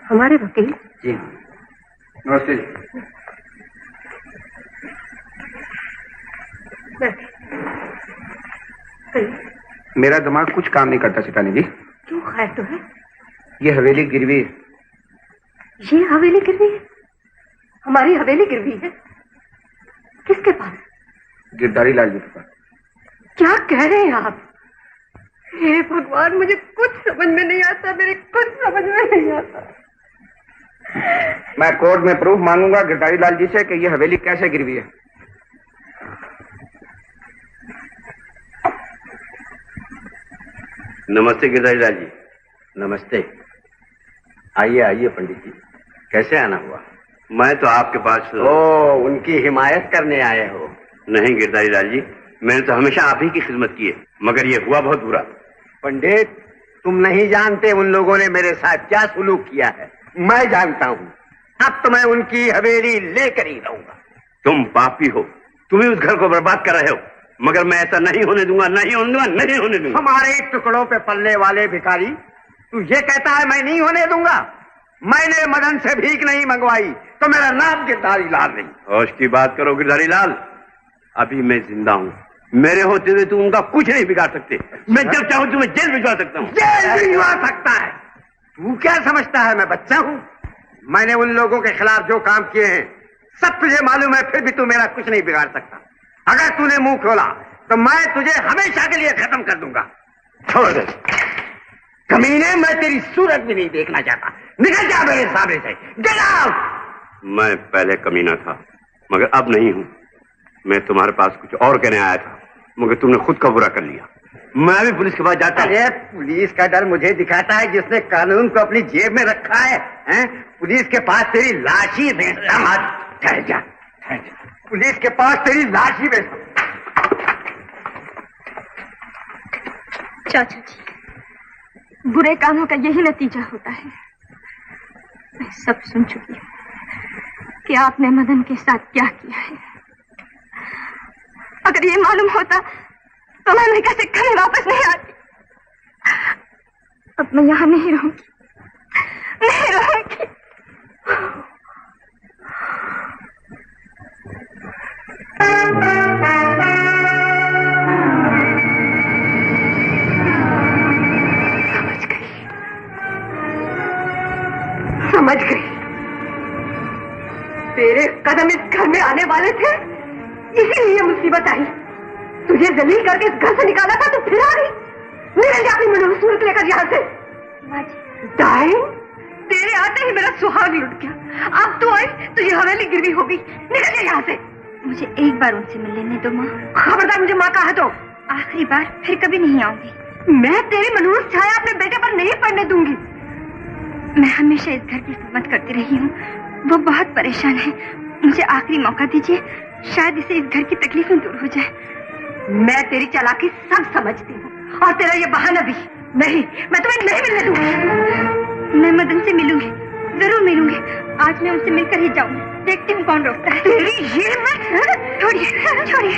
हमारे वकील? जी हाँ। नमस्ते जी। मेरा दिमाग कुछ काम नहीं करता सितानी जी। क्यों, खैर तो है? ये हवेली गिरवी। ये हवेली गिरवी है? हमारी हवेली गिरवी है? किसके पास? गिरधारी लाल जी के पास। क्या कह रहे हैं आप? हे भगवान, मुझे कुछ समझ में नहीं आता, मेरे कुछ समझ में नहीं आता। मैं कोर्ट में प्रूफ मांगूंगा गिरधारी लाल जी से कि ये हवेली कैसे गिरवी है। नमस्ते गिरधारी लाल जी। नमस्ते। आइए आइए पंडित जी, कैसे आना हुआ? मैं तो आपके पास। उनकी हिमायत करने आए हो? नहीं गिरधारी लाल जी, मैंने तो हमेशा आप ही की खिदमत की है, मगर ये हुआ बहुत बुरा। पंडित, तुम नहीं जानते उन लोगों ने मेरे साथ क्या सुलूक किया है। मैं जानता हूँ। अब तो मैं उनकी हवेली लेकर ही रहूंगा। तुम पापी हो, तुम ही उस घर को बर्बाद कर रहे हो, मगर मैं ऐसा नहीं होने दूंगा, नहीं होने दूंगा, नहीं होने दूंगा। हमारे टुकड़ों पे पलने वाले भिखारी, तू ये कहता है मैं नहीं होने दूंगा? मैंने मदन से भीख नहीं मंगवाई तो मेरा नाम गिरधारी लाल नहीं। होश की बात करो गिरधारी लाल, अभी मैं जिंदा हूँ, मेरे होते हुए तू उनका कुछ नहीं बिगाड़ सकते। मैं जब चाहूँ तुम्हें जेल भिजवा सकता हूँ। जेल भिजवा सकता है? तू क्या समझता है मैं बच्चा हूँ? मैंने उन लोगों के खिलाफ जो काम किए हैं सब तुझे मालूम है, फिर भी तू मेरा कुछ नहीं बिगाड़ सकता। अगर तूने मुंह खोला तो मैं तुझे हमेशा के लिए खत्म कर दूंगा। छोड़ दे कमीने, मैं तेरी सूरत भी नहीं देखना चाहता। निकल जा मेरे सामने से, गेट आउट। मैं पहले कमीना था, मगर अब नहीं हूँ। मैं तुम्हारे पास कुछ और कहने आया था, मगर तुमने खुद का बुरा कर लिया। मैं भी पुलिस के पास जाता हूँ। अरे पुलिस का डर मुझे दिखाता है जिसने कानून को अपनी जेब में रखा है, हैं? पुलिस के पास तेरी लाश ही भेजता। मत ठहर जा, ठहर जा। पुलिस के पास तेरी लाश ही भेजता। चाचा जी, बुरे कामों का यही नतीजा होता है। मैं सब सुन चुकी हूँ कि आपने मदन के साथ क्या किया है। अगर ये मालूम होता तो मैं अमेरिका से कभी वापस नहीं आती। अब मैं यहाँ नहीं रहूंगी, नहीं रहूंगी। समझ गई। तेरे कदम इस घर में आने वाले थे, इसीलिए मुसीबत आई। तुझे जलील करके इस घर से निकाला था, तो फिर आ गई। निकल जा अपनी मनोहर सूरत लेकर यहाँ से। तेरे आते ही मेरा सुहाग लुट गया। अब तू आई तो ये हवेली गिरवी हो गई। निकल जा यहाँ से। मुझे एक बार उनसे मिल लेने दो माँ। खबरदार मुझे माँ कहा तो आखिरी बार, फिर कभी नहीं आऊंगी। मैं तेरी मनोहर छाया अपने बेटे पर नहीं पड़ने दूंगी। मैं हमेशा इस घर की खिदमत करती रही हूँ, वो बहुत परेशान है। मुझे आखिरी मौका दीजिए, शायद इसे इस घर की तकलीफें दूर हो जाए। मैं तेरी चालाकी सब समझती हूँ, और तेरा ये बहाना भी। नहीं, मैं तुम्हें नहीं मिलने दूंगी। मैं मदन से मिलूंगी, जरूर मिलूंगी। आज मैं उनसे मिलकर ही जाऊंगी। देखती हूँ कौन रोकता है। तेरी ये मत छोड़िए, छोड़िए।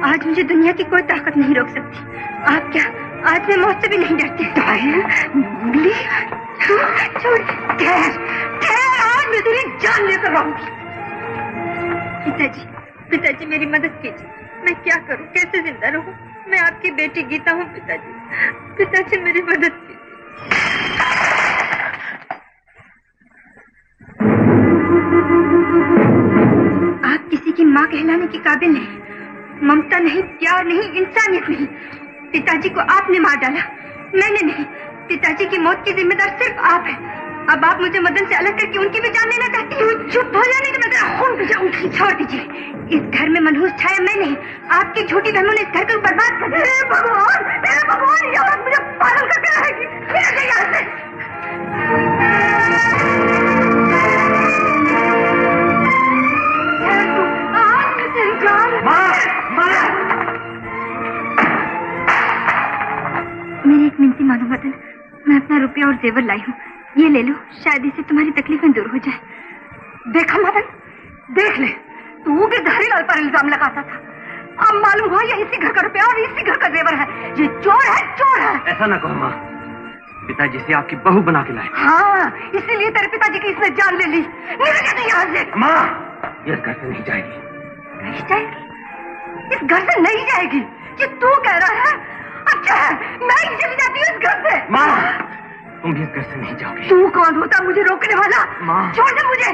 आज मुझे दुनिया की कोई ताकत नहीं रोक सकती। आप क्या, आज मैं मौत से भी नहीं डरती। आज मैं तेरी जान लेकर रहूंगी। पिताजी मेरी मदद कीजिए। मैं क्या करूं, कैसे जिंदा रहूं? मैं आपकी बेटी गीता हूं पिताजी मेरी मदद कीजिए। आप किसी की माँ कहलाने के काबिल नहीं। ममता नहीं, प्यार नहीं, इंसानियत नहीं। पिताजी को आपने मार डाला, मैंने नहीं। पिताजी की मौत की जिम्मेदार सिर्फ आप हैं। अब आप मुझे मदन से अलग करके उनकी भी जान लेना चाहती हैं। चुप हो जाने तो मैं तेरा खून पी जाऊंगी। छोड़ दीजिए, इस घर में मनहूस छाया मैं नहीं, आपकी झूठी बहनों ने इस घर को बर्बाद कर दिया। भगवान, ये बात मुझे पागल करके रहेगी। यहाँ से मेरी एक मिनती मानो मदन, मैं अपना रुपया और जेवर लाई हूँ, ये ले लो। शायद इससे तुम्हारी तकलीफें दूर हो जाए। देखा मदन, देख ले, तू गिरधारी लाल पर इल्जाम लगाता था, अब मालूम हुआ ये इसी घर का रुपया और इसी घर का जेवर है। ये चोर है, चोर है। ऐसा ना कहो माँ, पिताजी से आपकी बहू बना के लाए। हाँ, इसीलिए तेरे पिताजी की इसने जान ले ली। निकल जा यहाँ से। माँ, ये इस घर से नहीं जाएगी। नहीं जाएगी? इस घर से नहीं जाएगी? ये तू कह रहा है? अच्छा है, मैं ही चली जाती हूँ इस घर से। माँ, तुम भी इस घर से नहीं जाओगी। तू कौन होता मुझे रोकने वाला? माँ, छोड़ दे मुझे।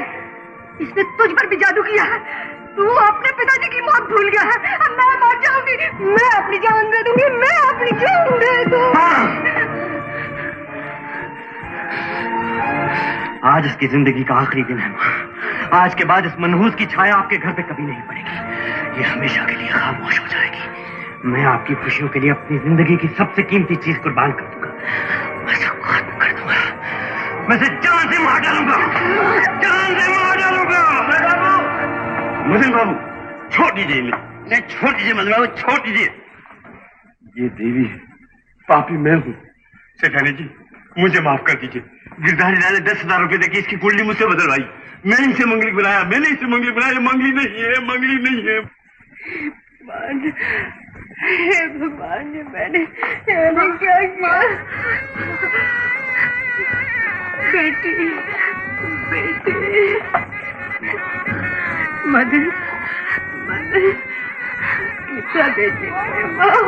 इसने तुझ पर भी जादू किया है। तू अपने पिताजी की मौत भूल गया है। अब मैं मर जाऊंगी। मैं अपनी जान दे दूंगी। मैं अपनी जान दे दूंगी। आज इसकी जिंदगी का आखिरी दिन है माँ। आज के बाद इस मनहूस की छाया आपके घर पे कभी नहीं पड़ेगी। ये हमेशा के लिए खामोश हो जाएगी। मैं आपकी खुशियों के लिए अपनी जिंदगी की सबसे कीमती चीज कुर्बान कर दूंगा। मैं सब खत्म कर दूंगा। मैं इसे जान से मार डालूंगा। जान से मार डालूंगा। मदन बाबू, छोड़ दीजिए इन्हें। छोड़ दीजिए मदन बाबू, छोड़ दीजिए। ये देवी है, पापी मैं हूँ। सेठानी जी, मुझे माफ कर दीजिए। गिरधारी लाल ने 10,000 रुपए देके इसकी कुंडली मुझसे बदलवाई। मैंने इसे मंगली बनाया। मैंने इसे मंगली बनाया। मंगली नहीं है, मंगली नहीं है। हे भगवान, मैंने क्या किया? बेटी, बेटी, मदन, मदन, गीता बेटी, माँ।